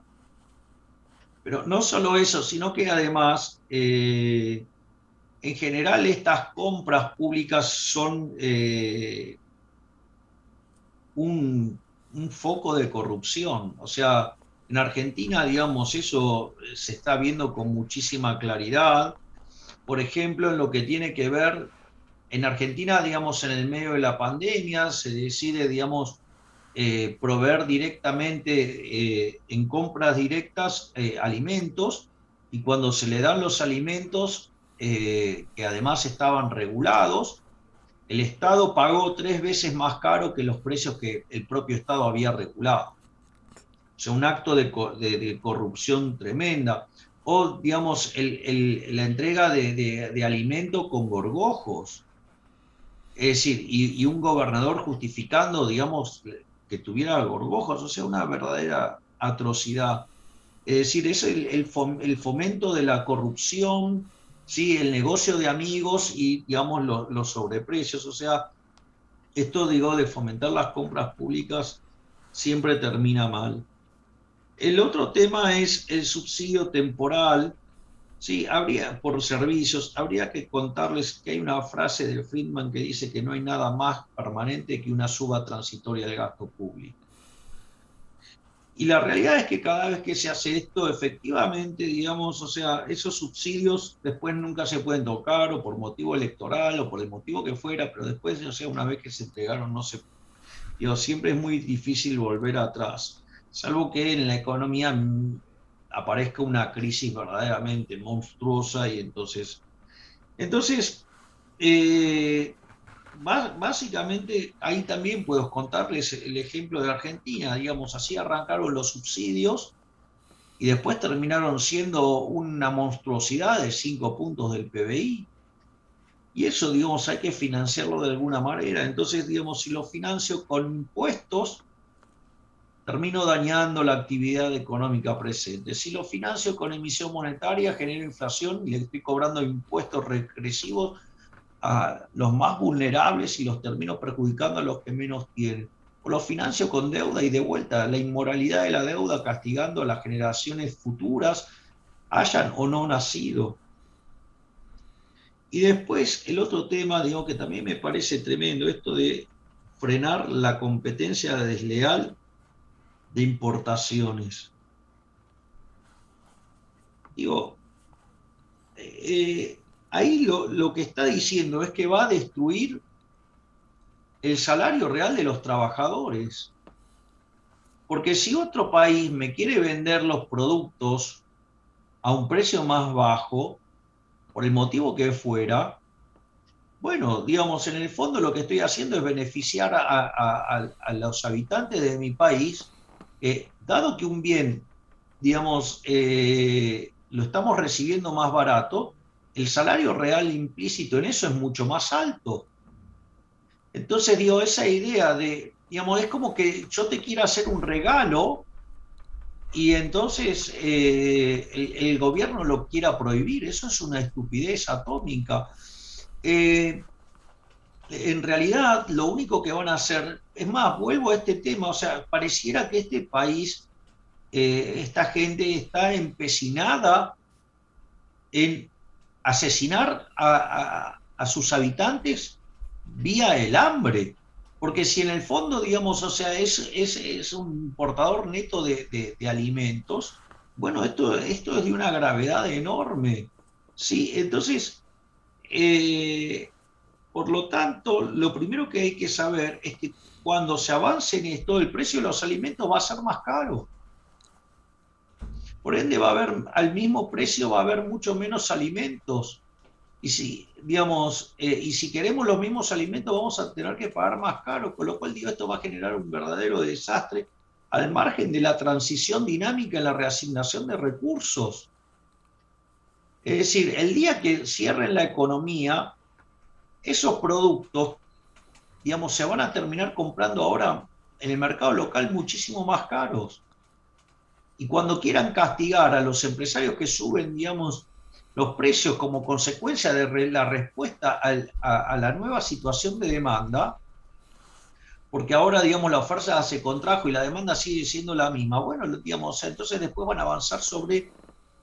Pero no solo eso, sino que además, en general, estas compras públicas son un foco de corrupción. O sea, en Argentina, digamos, eso se está viendo con muchísima claridad. Por ejemplo, en lo que tiene que ver, en Argentina, digamos, en el medio de la pandemia, se decide, digamos, proveer directamente en compras directas alimentos, y cuando se le dan los alimentos, que además estaban regulados, el Estado pagó 3 veces más caro que los precios que el propio Estado había regulado. O sea, un acto de corrupción tremenda. O, digamos, la entrega de alimento con gorgojos. Es decir, y un gobernador justificando, digamos, que tuviera gorgojos. O sea, una verdadera atrocidad. Es decir, es el fomento de la corrupción, ¿sí? El negocio de amigos y, digamos, los sobreprecios. O sea, esto, digo, de fomentar las compras públicas siempre termina mal. El otro tema es el subsidio temporal. Sí, por servicios, habría que contarles que hay una frase de Friedman que dice que no hay nada más permanente que una suba transitoria del gasto público. Y la realidad es que cada vez que se hace esto, efectivamente, digamos, o sea, esos subsidios después nunca se pueden tocar, o por motivo electoral, o por el motivo que fuera, pero después, o sea, una vez que se entregaron, no se, digo, siempre es muy difícil volver atrás, salvo que en la economía aparezca una crisis verdaderamente monstruosa y entonces eh, básicamente ahí también puedo contarles el ejemplo de Argentina. Digamos, así arrancaron los subsidios y después terminaron siendo una monstruosidad de 5 puntos del PBI. Y eso, digamos, hay que financiarlo de alguna manera. Entonces, digamos, si lo financio con impuestos, termino dañando la actividad económica presente. Si lo financio con emisión monetaria, genero inflación y le estoy cobrando impuestos regresivos a los más vulnerables y los termino perjudicando a los que menos tienen. O lo financio con deuda y de vuelta, la inmoralidad de la deuda castigando a las generaciones futuras, hayan o no nacido. Y después el otro tema, digo, que también me parece tremendo, esto de frenar la competencia desleal de importaciones. Digo, ahí lo que está diciendo es que va a destruir el salario real de los trabajadores. Porque si otro país me quiere vender los productos a un precio más bajo, por el motivo que fuera, bueno, digamos, en el fondo lo que estoy haciendo es beneficiar a los habitantes de mi país, dado que un bien, digamos, lo estamos recibiendo más barato, el salario real implícito en eso es mucho más alto. Entonces, digo, esa idea de, digamos, es como que yo te quiero hacer un regalo y entonces el gobierno lo quiera prohibir. Eso es una estupidez atómica. En realidad, lo único que van a hacer, es más, vuelvo a este tema, o sea, pareciera que este país, esta gente está empecinada en asesinar a sus habitantes vía el hambre. Porque si en el fondo, digamos, o sea, es un importador neto de alimentos, Bueno, esto es de una gravedad enorme. Sí, entonces, eh, por lo tanto, lo primero que hay que saber es que cuando se avance en esto, el precio de los alimentos va a ser más caro. Por ende, va a haber, al mismo precio va a haber mucho menos alimentos. Y si, digamos, y si queremos los mismos alimentos, vamos a tener que pagar más caro, con lo cual digo, esto va a generar un verdadero desastre al margen de la transición dinámica en la reasignación de recursos. Es decir, el día que cierren la economía, esos productos, digamos, se van a terminar comprando ahora en el mercado local muchísimo más caros. Y cuando quieran castigar a los empresarios que suben, digamos, los precios como consecuencia de la respuesta a la nueva situación de demanda, porque ahora, digamos, la oferta se contrajo y la demanda sigue siendo la misma, bueno, digamos, entonces después van a avanzar sobre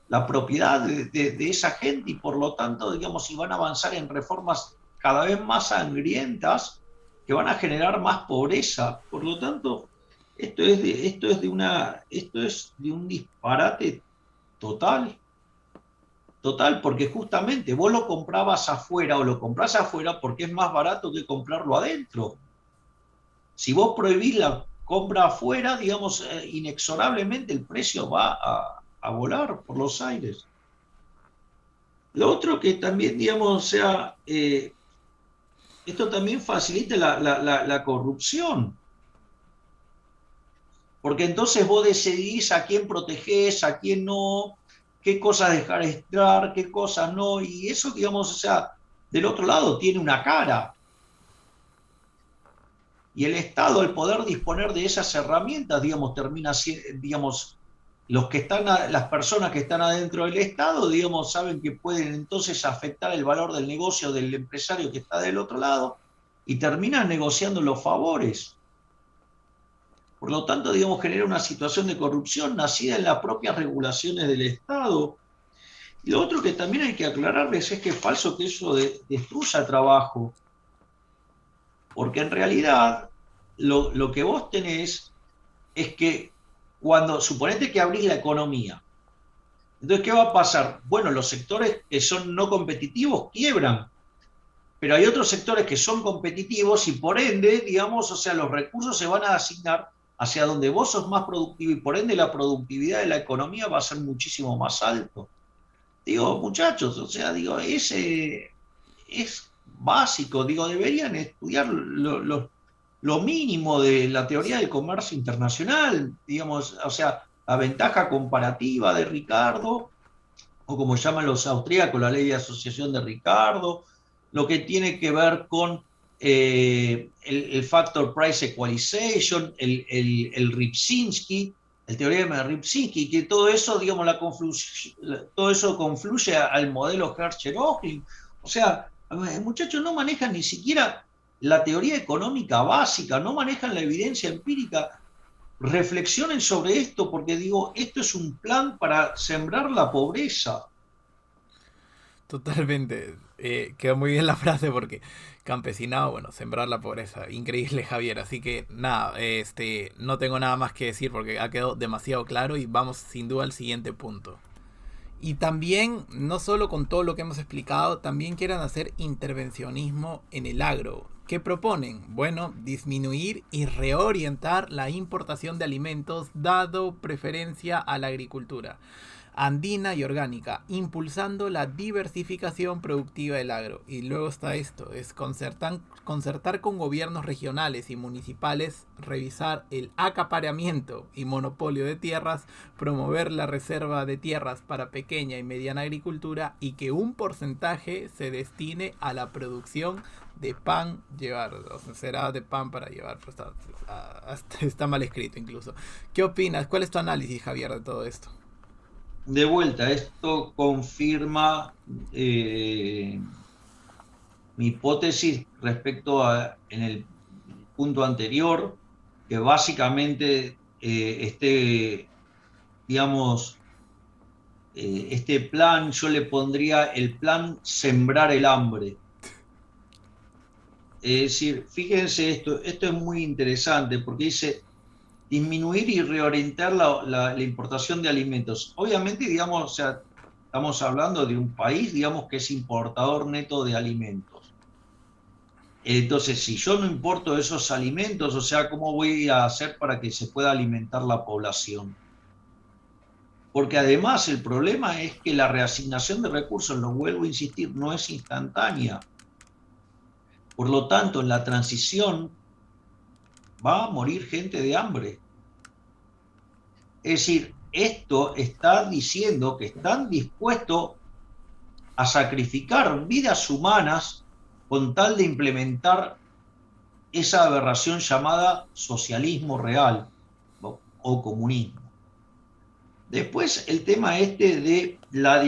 la propiedad de esa gente y por lo tanto, digamos, si van a avanzar en reformas cada vez más sangrientas que van a generar más pobreza. Por lo tanto, esto es de un disparate total, total, porque justamente vos lo comprabas afuera o lo comprás afuera porque es más barato que comprarlo adentro. Si vos prohibís la compra afuera, digamos, inexorablemente el precio va a volar por los aires. Lo otro que también, digamos, o sea, esto también facilita la corrupción, porque entonces vos decidís a quién protegés, a quién no, qué cosas dejar entrar, qué cosas no, y eso, digamos, o sea, del otro lado tiene una cara, y el Estado, al poder disponer de esas herramientas, digamos, termina siendo, digamos, las personas que están adentro del Estado, digamos, saben que pueden entonces afectar el valor del negocio del empresario que está del otro lado y terminan negociando los favores. Por lo tanto, digamos, genera una situación de corrupción nacida en las propias regulaciones del Estado. Y lo otro que también hay que aclararles es que es falso que eso destruya trabajo, porque en realidad lo que vos tenés es que cuando, suponete que abrís la economía, entonces, ¿qué va a pasar? Bueno, los sectores que son no competitivos quiebran, pero hay otros sectores que son competitivos y por ende, digamos, o sea, los recursos se van a asignar hacia donde vos sos más productivo y por ende la productividad de la economía va a ser muchísimo más alto. Digo, muchachos, o sea, digo, ese es básico, digo, deberían estudiar lo mínimo de la teoría del comercio internacional, digamos, o sea, la ventaja comparativa de Ricardo, o como llaman los austríacos, la ley de asociación de Ricardo, lo que tiene que ver con el factor price equalization, el Ripsinski, el teorema de Ripsinski, que todo eso, digamos, todo eso confluye al modelo Hertzsche-Oehling. O sea, muchachos no manejan ni siquiera la teoría económica básica, no manejan la evidencia empírica. Reflexionen sobre esto porque digo, esto es un plan para sembrar la pobreza. Totalmente. Quedó muy bien la frase porque campesinado, bueno, sembrar la pobreza. Increíble, Javier. Así que nada, no tengo nada más que decir porque ha quedado demasiado claro y vamos sin duda al siguiente punto. Y también, no solo con todo lo que hemos explicado, también quieren hacer intervencionismo en el agro. ¿Qué proponen? Bueno, disminuir y reorientar la importación de alimentos dado preferencia a la agricultura andina y orgánica, impulsando la diversificación productiva del agro. Y luego está esto, es concertar con gobiernos regionales y municipales, revisar el acaparamiento y monopolio de tierras, promover la reserva de tierras para pequeña y mediana agricultura y que un porcentaje se destine a la producción de pan llevar, o sea, será de pan para llevar, pues está mal escrito incluso. ¿Qué opinas? ¿Cuál es tu análisis, Javier, de todo esto? De vuelta, esto confirma mi hipótesis respecto a, en el punto anterior, que básicamente digamos, este plan, yo le pondría el plan sembrar el hambre. Es decir, fíjense esto es muy interesante porque dice, disminuir y reorientar la importación de alimentos. Obviamente, digamos, o sea, estamos hablando de un país, digamos, que es importador neto de alimentos. Entonces, si yo no importo esos alimentos, o sea, ¿cómo voy a hacer para que se pueda alimentar la población? Porque además el problema es que la reasignación de recursos, lo vuelvo a insistir, no es instantánea. Por lo tanto, en la transición va a morir gente de hambre. Es decir, esto está diciendo que están dispuestos a sacrificar vidas humanas con tal de implementar esa aberración llamada socialismo real o comunismo. Después el tema este de la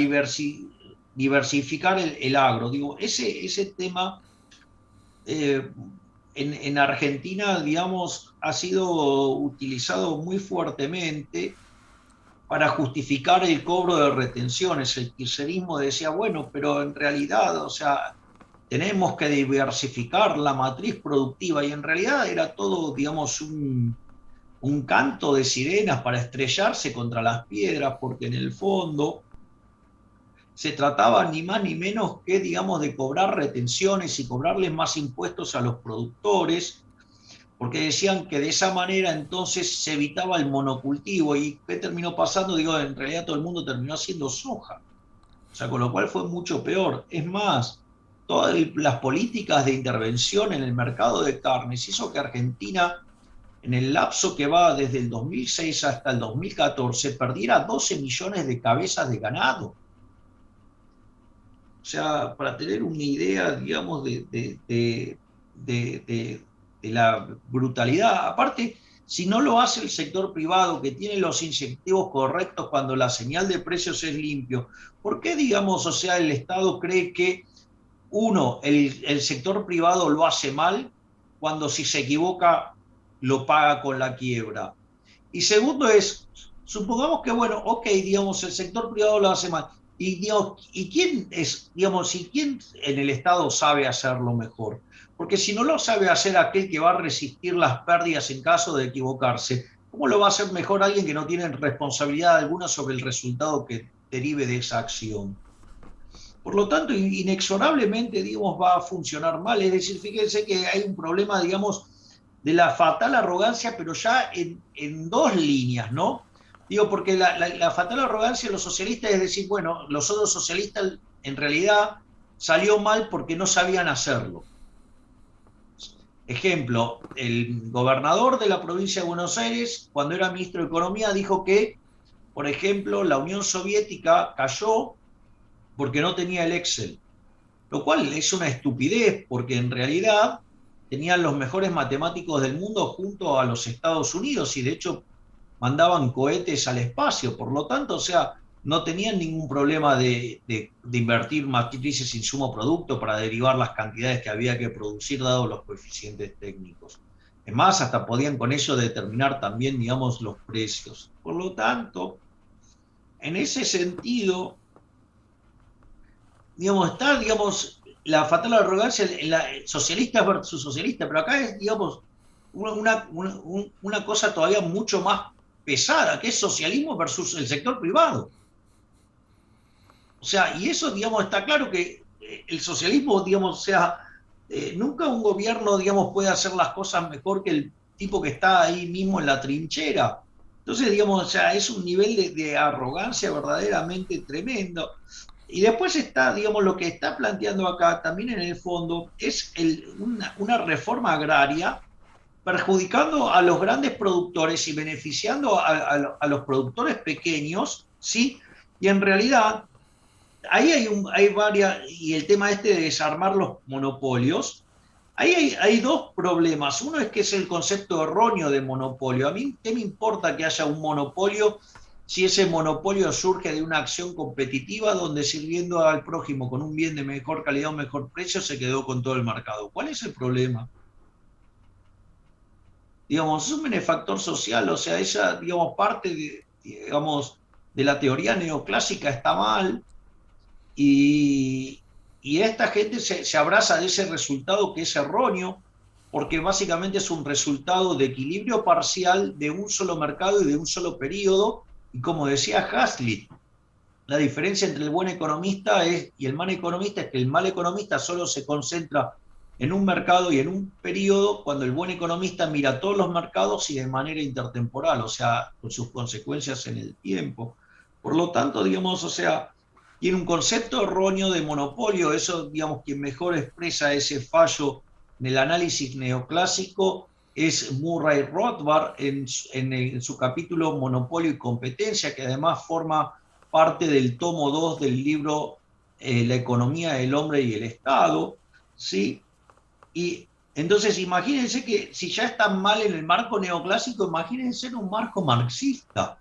diversificar el agro. Digo, ese tema eh, en Argentina, digamos, ha sido utilizado muy fuertemente para justificar el cobro de retenciones. El kirchnerismo decía, bueno, pero en realidad, o sea, tenemos que diversificar la matriz productiva y en realidad era todo, digamos, un canto de sirenas para estrellarse contra las piedras, porque en el fondo se trataba ni más ni menos que, digamos, de cobrar retenciones y cobrarles más impuestos a los productores, porque decían que de esa manera entonces se evitaba el monocultivo. ¿Y qué terminó pasando? Digo, en realidad todo el mundo terminó haciendo soja, o sea, con lo cual fue mucho peor. Es más, todas las políticas de intervención en el mercado de carnes hizo que Argentina, en el lapso que va desde el 2006 hasta el 2014, perdiera 12 millones de cabezas de ganado. O sea, para tener una idea, digamos, de la brutalidad. Aparte, si no lo hace el sector privado, que tiene los incentivos correctos cuando la señal de precios es limpio, ¿por qué, digamos, o sea, el Estado cree que, uno, el sector privado lo hace mal cuando si se equivoca lo paga con la quiebra? Y segundo es, supongamos que, bueno, ok, digamos, el sector privado lo hace mal. Y, digamos, ¿y quién es, digamos, y quién en el Estado sabe hacerlo mejor? Porque si no lo sabe hacer aquel que va a resistir las pérdidas en caso de equivocarse, ¿cómo lo va a hacer mejor alguien que no tiene responsabilidad alguna sobre el resultado que derive de esa acción? Por lo tanto, inexorablemente, digamos, va a funcionar mal. Es decir, fíjense que hay un problema, digamos, de la fatal arrogancia, pero ya en dos líneas, ¿no? Digo, porque la fatal arrogancia de los socialistas es decir, bueno, los otros socialistas en realidad salió mal porque no sabían hacerlo. Ejemplo, el gobernador de la provincia de Buenos Aires, cuando era ministro de Economía, dijo que, por ejemplo, la Unión Soviética cayó porque no tenía el Excel, lo cual es una estupidez porque en realidad tenían los mejores matemáticos del mundo junto a los Estados Unidos y de hecho mandaban cohetes al espacio, por lo tanto, o sea, no tenían ningún problema de invertir matrices insumo-producto para derivar las cantidades que había que producir dados los coeficientes técnicos. Es más, hasta podían con ello determinar también, digamos, los precios. Por lo tanto, en ese sentido, digamos, está, digamos, la fatal arrogancia, la socialista versus socialista, pero acá es, digamos, una cosa todavía mucho más pesada, que es socialismo versus el sector privado. O sea, y eso, digamos, está claro que el socialismo, digamos, o sea, nunca un gobierno, digamos, puede hacer las cosas mejor que el tipo que está ahí mismo en la trinchera. Entonces, digamos, o sea, es un nivel de arrogancia verdaderamente tremendo. Y después está, digamos, lo que está planteando acá también en el fondo es una reforma agraria perjudicando a los grandes productores y beneficiando a los productores pequeños, ¿sí? Y en realidad, ahí hay varias, y el tema este de desarmar los monopolios, ahí hay dos problemas. Uno es que es el concepto erróneo de monopolio. A mí, ¿qué me importa que haya un monopolio si ese monopolio surge de una acción competitiva donde sirviendo al prójimo con un bien de mejor calidad o mejor precio se quedó con todo el mercado? ¿Cuál es el problema? Digamos, es un benefactor social, o sea, esa, digamos, parte de, digamos, de la teoría neoclásica está mal y esta gente se abraza de ese resultado que es erróneo porque básicamente es un resultado de equilibrio parcial de un solo mercado y de un solo periodo, y como decía Hazlitt, la diferencia entre el buen economista y el mal economista es que el mal economista solo se concentra en un mercado y en un periodo, cuando el buen economista mira todos los mercados y de manera intertemporal, o sea, con sus consecuencias en el tiempo. Por lo tanto, digamos, o sea, tiene un concepto erróneo de monopolio. Eso, digamos, quien mejor expresa ese fallo en el análisis neoclásico es Murray Rothbard en su capítulo Monopolio y Competencia, que además forma parte del tomo 2 del libro La economía del hombre y el Estado, ¿sí? Y entonces imagínense que si ya están mal en el marco neoclásico, imagínense en un marco marxista.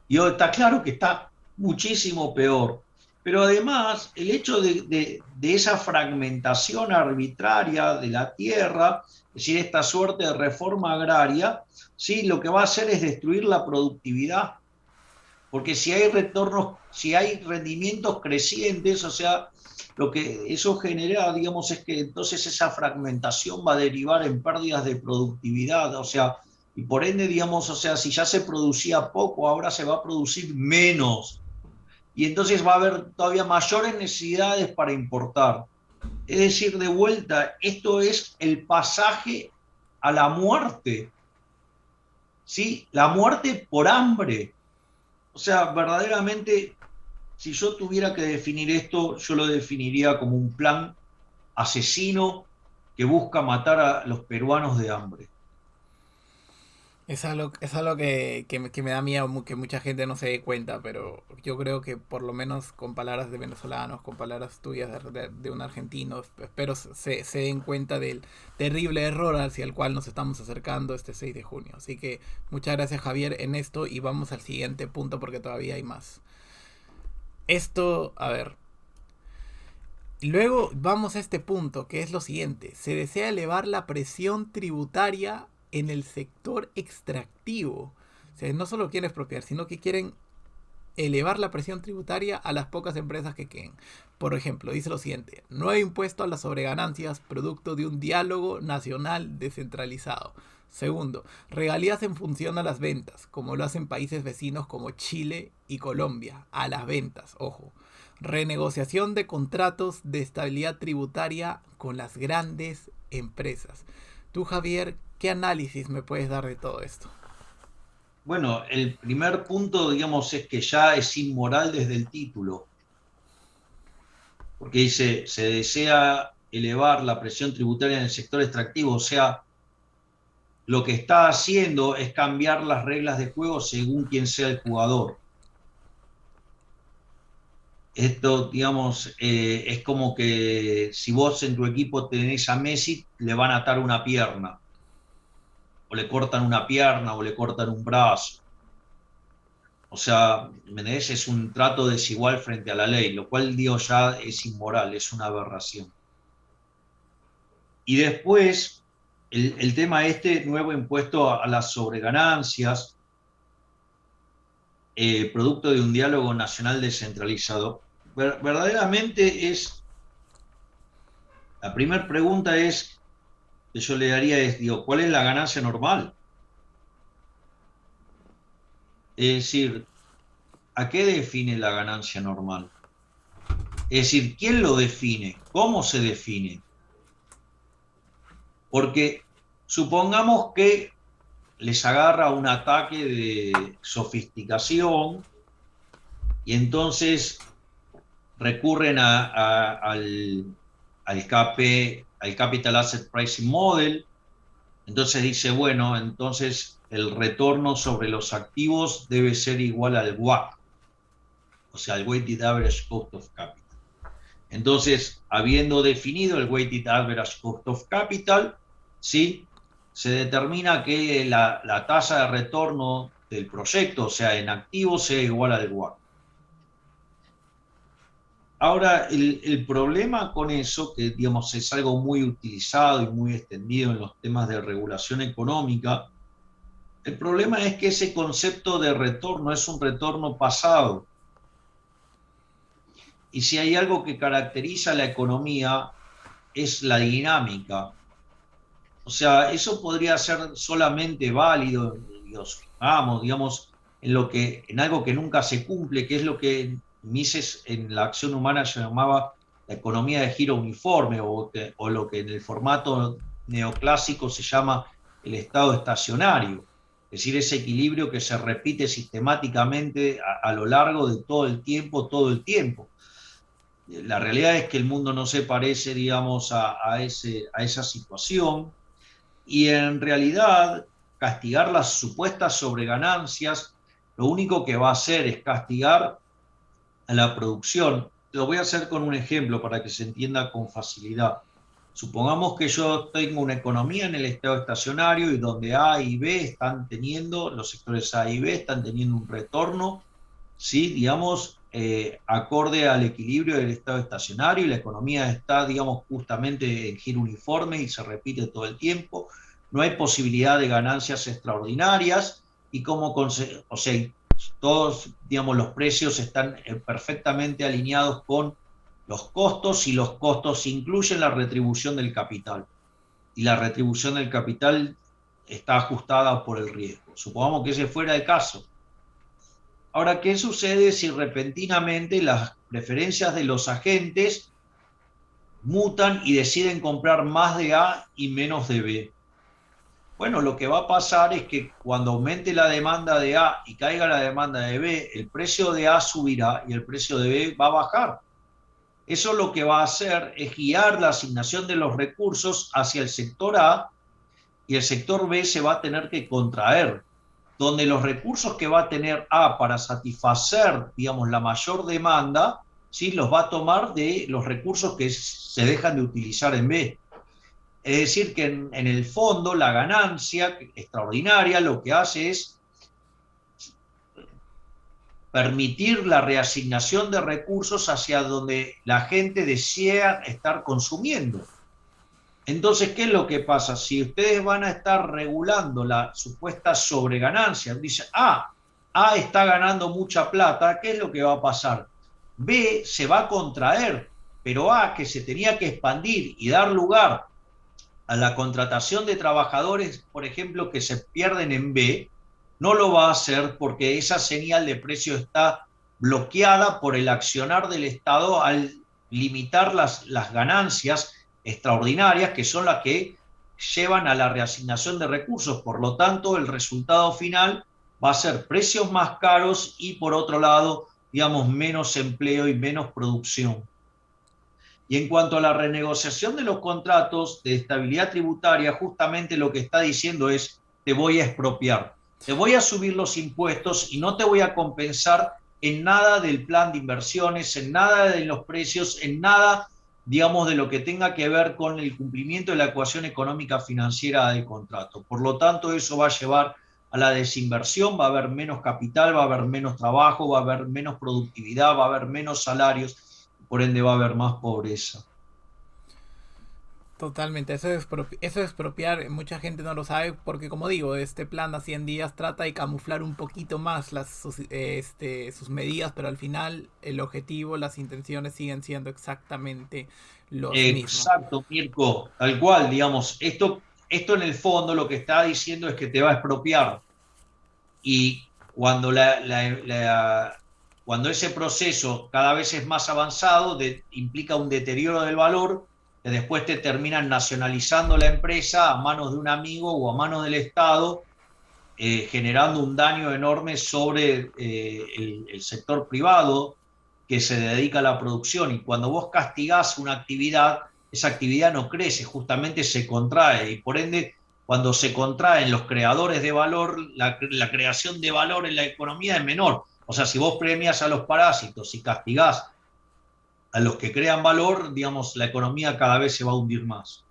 Y hoy está claro que está muchísimo peor. Pero además, el hecho de esa fragmentación arbitraria de la tierra, es decir, esta suerte de reforma agraria, ¿sí? Lo que va a hacer es destruir la productividad, porque si hay retornos, si hay rendimientos crecientes, o sea, lo que eso genera, digamos, es que entonces esa fragmentación va a derivar en pérdidas de productividad, o sea, y por ende, digamos, o sea, si ya se producía poco, ahora se va a producir menos, y entonces va a haber todavía mayores necesidades para importar. Es decir, de vuelta, esto es el pasaje a la muerte, ¿sí? La muerte por hambre. O sea, verdaderamente, si yo tuviera que definir esto, yo lo definiría como un plan asesino que busca matar a los peruanos de hambre. Es algo que me da miedo que mucha gente no se dé cuenta, pero yo creo que por lo menos con palabras de venezolanos, con palabras tuyas de un argentino, espero se den cuenta del terrible error hacia el cual nos estamos acercando este 6 de junio. Así que muchas gracias, Javier, en esto, y vamos al siguiente punto porque todavía hay más. Esto, a ver. Luego vamos a este punto, que es lo siguiente. Se desea elevar la presión tributaria en el sector extractivo. O sea, no solo quieren expropiar, sino que quieren elevar la presión tributaria a las pocas empresas que queden. Por ejemplo, dice lo siguiente: nuevo impuesto a las sobreganancias producto de un diálogo nacional descentralizado. Segundo, regalías en función a las ventas, como lo hacen países vecinos como Chile y Colombia, a las ventas, ojo. Renegociación de contratos de estabilidad tributaria con las grandes empresas. Tú, Javier, ¿qué análisis me puedes dar de todo esto? Bueno, el primer punto, digamos, es que ya es inmoral desde el título, porque dice, se desea elevar la presión tributaria en el sector extractivo, o sea, lo que está haciendo es cambiar las reglas de juego según quien sea el jugador. Esto, digamos, es como que si vos en tu equipo tenés a Messi, le van a atar una pierna, o le cortan una pierna, o le cortan un brazo. O sea, Menezes es un trato desigual frente a la ley, lo cual, digo, ya es inmoral, es una aberración. Y después, el tema este, nuevo impuesto a las sobreganancias, producto de un diálogo nacional descentralizado, verdaderamente es, la primera pregunta es, que yo le daría es, digo, ¿cuál es la ganancia normal? Es decir, ¿a qué define la ganancia normal? Es decir, ¿quién lo define? ¿Cómo se define? Porque supongamos que les agarra un ataque de sofisticación y entonces recurren al al Capital Asset Pricing Model. Entonces dice, bueno, entonces el retorno sobre los activos debe ser igual al WACC, o sea, el Weighted Average Cost of Capital. Entonces, habiendo definido el Weighted Average Cost of Capital, ¿sí? Se determina que la tasa de retorno del proyecto, o sea, en activos, sea igual al WACC. Ahora, el problema con eso, que digamos es algo muy utilizado y muy extendido en los temas de regulación económica, el problema es que ese concepto de retorno es un retorno pasado. Y si hay algo que caracteriza la economía, es la dinámica. O sea, eso podría ser solamente válido, digamos, en algo que nunca se cumple, que es lo que Mises en la acción humana llamaba la economía de giro uniforme, o lo que en el formato neoclásico se llama el estado estacionario, es decir, ese equilibrio que se repite sistemáticamente a lo largo de todo el tiempo. La realidad es que el mundo no se parece, digamos, a esa situación, y en realidad castigar las supuestas sobreganancias lo único que va a hacer es castigar a la producción. Lo voy a hacer con un ejemplo para que se entienda con facilidad. Supongamos que yo tengo una economía en el estado estacionario y donde A y B están teniendo, los sectores A y B están teniendo un retorno, ¿sí? Digamos, acorde al equilibrio del estado estacionario, y la economía está, digamos, justamente en giro uniforme y se repite todo el tiempo. No hay posibilidad de ganancias extraordinarias y o sea, todos, digamos, los precios están perfectamente alineados con los costos, y los costos incluyen la retribución del capital. Y la retribución del capital está ajustada por el riesgo. Supongamos que ese fuera el caso. Ahora, ¿qué sucede si repentinamente las preferencias de los agentes mutan y deciden comprar más de A y menos de B? Bueno, lo que va a pasar es que cuando aumente la demanda de A y caiga la demanda de B, el precio de A subirá y el precio de B va a bajar. Eso lo que va a hacer es guiar la asignación de los recursos hacia el sector A, y el sector B se va a tener que contraer, donde los recursos que va a tener A para satisfacer, digamos, la mayor demanda, ¿sí? Los va a tomar de los recursos que se dejan de utilizar en B. Es decir, que en el fondo la ganancia extraordinaria lo que hace es permitir la reasignación de recursos hacia donde la gente desea estar consumiendo. Entonces, ¿qué es lo que pasa? Si ustedes van a estar regulando la supuesta sobreganancia, dice, A está ganando mucha plata, ¿qué es lo que va a pasar? B se va a contraer, pero A, que se tenía que expandir y dar lugar a la contratación de trabajadores, por ejemplo, que se pierden en B, no lo va a hacer porque esa señal de precio está bloqueada por el accionar del Estado al limitar las ganancias extraordinarias, que son las que llevan a la reasignación de recursos. Por lo tanto, el resultado final va a ser precios más caros y, por otro lado, digamos, menos empleo y menos producción. Y en cuanto a la renegociación de los contratos de estabilidad tributaria, justamente lo que está diciendo es, te voy a expropiar, te voy a subir los impuestos y no te voy a compensar en nada del plan de inversiones, en nada de los precios, en nada, digamos, de lo que tenga que ver con el cumplimiento de la ecuación económica financiera del contrato. Por lo tanto, eso va a llevar a la desinversión, va a haber menos capital, va a haber menos trabajo, va a haber menos productividad, va a haber menos salarios, por ende va a haber más pobreza. Totalmente, eso es expropiar, mucha gente no lo sabe porque como digo, este plan a 100 días trata de camuflar un poquito más sus medidas, pero al final el objetivo, las intenciones siguen siendo exactamente los mismos. Exacto, Mirko, tal cual, digamos, esto en el fondo lo que está diciendo es que te va a expropiar, y cuando ese proceso cada vez es más avanzado, implica un deterioro del valor, que después te terminan nacionalizando la empresa a manos de un amigo o a manos del Estado, generando un daño enorme sobre el sector privado que se dedica a la producción. Y cuando vos castigás una actividad, esa actividad no crece, justamente se contrae, y por ende, cuando se contraen los creadores de valor, la creación de valor en la economía es menor. O sea, si vos premias a los parásitos y castigás a los que crean valor, digamos, la economía cada vez se va a hundir más.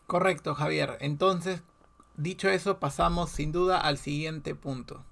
Correcto, Javier. Entonces, dicho eso, pasamos sin duda al siguiente punto.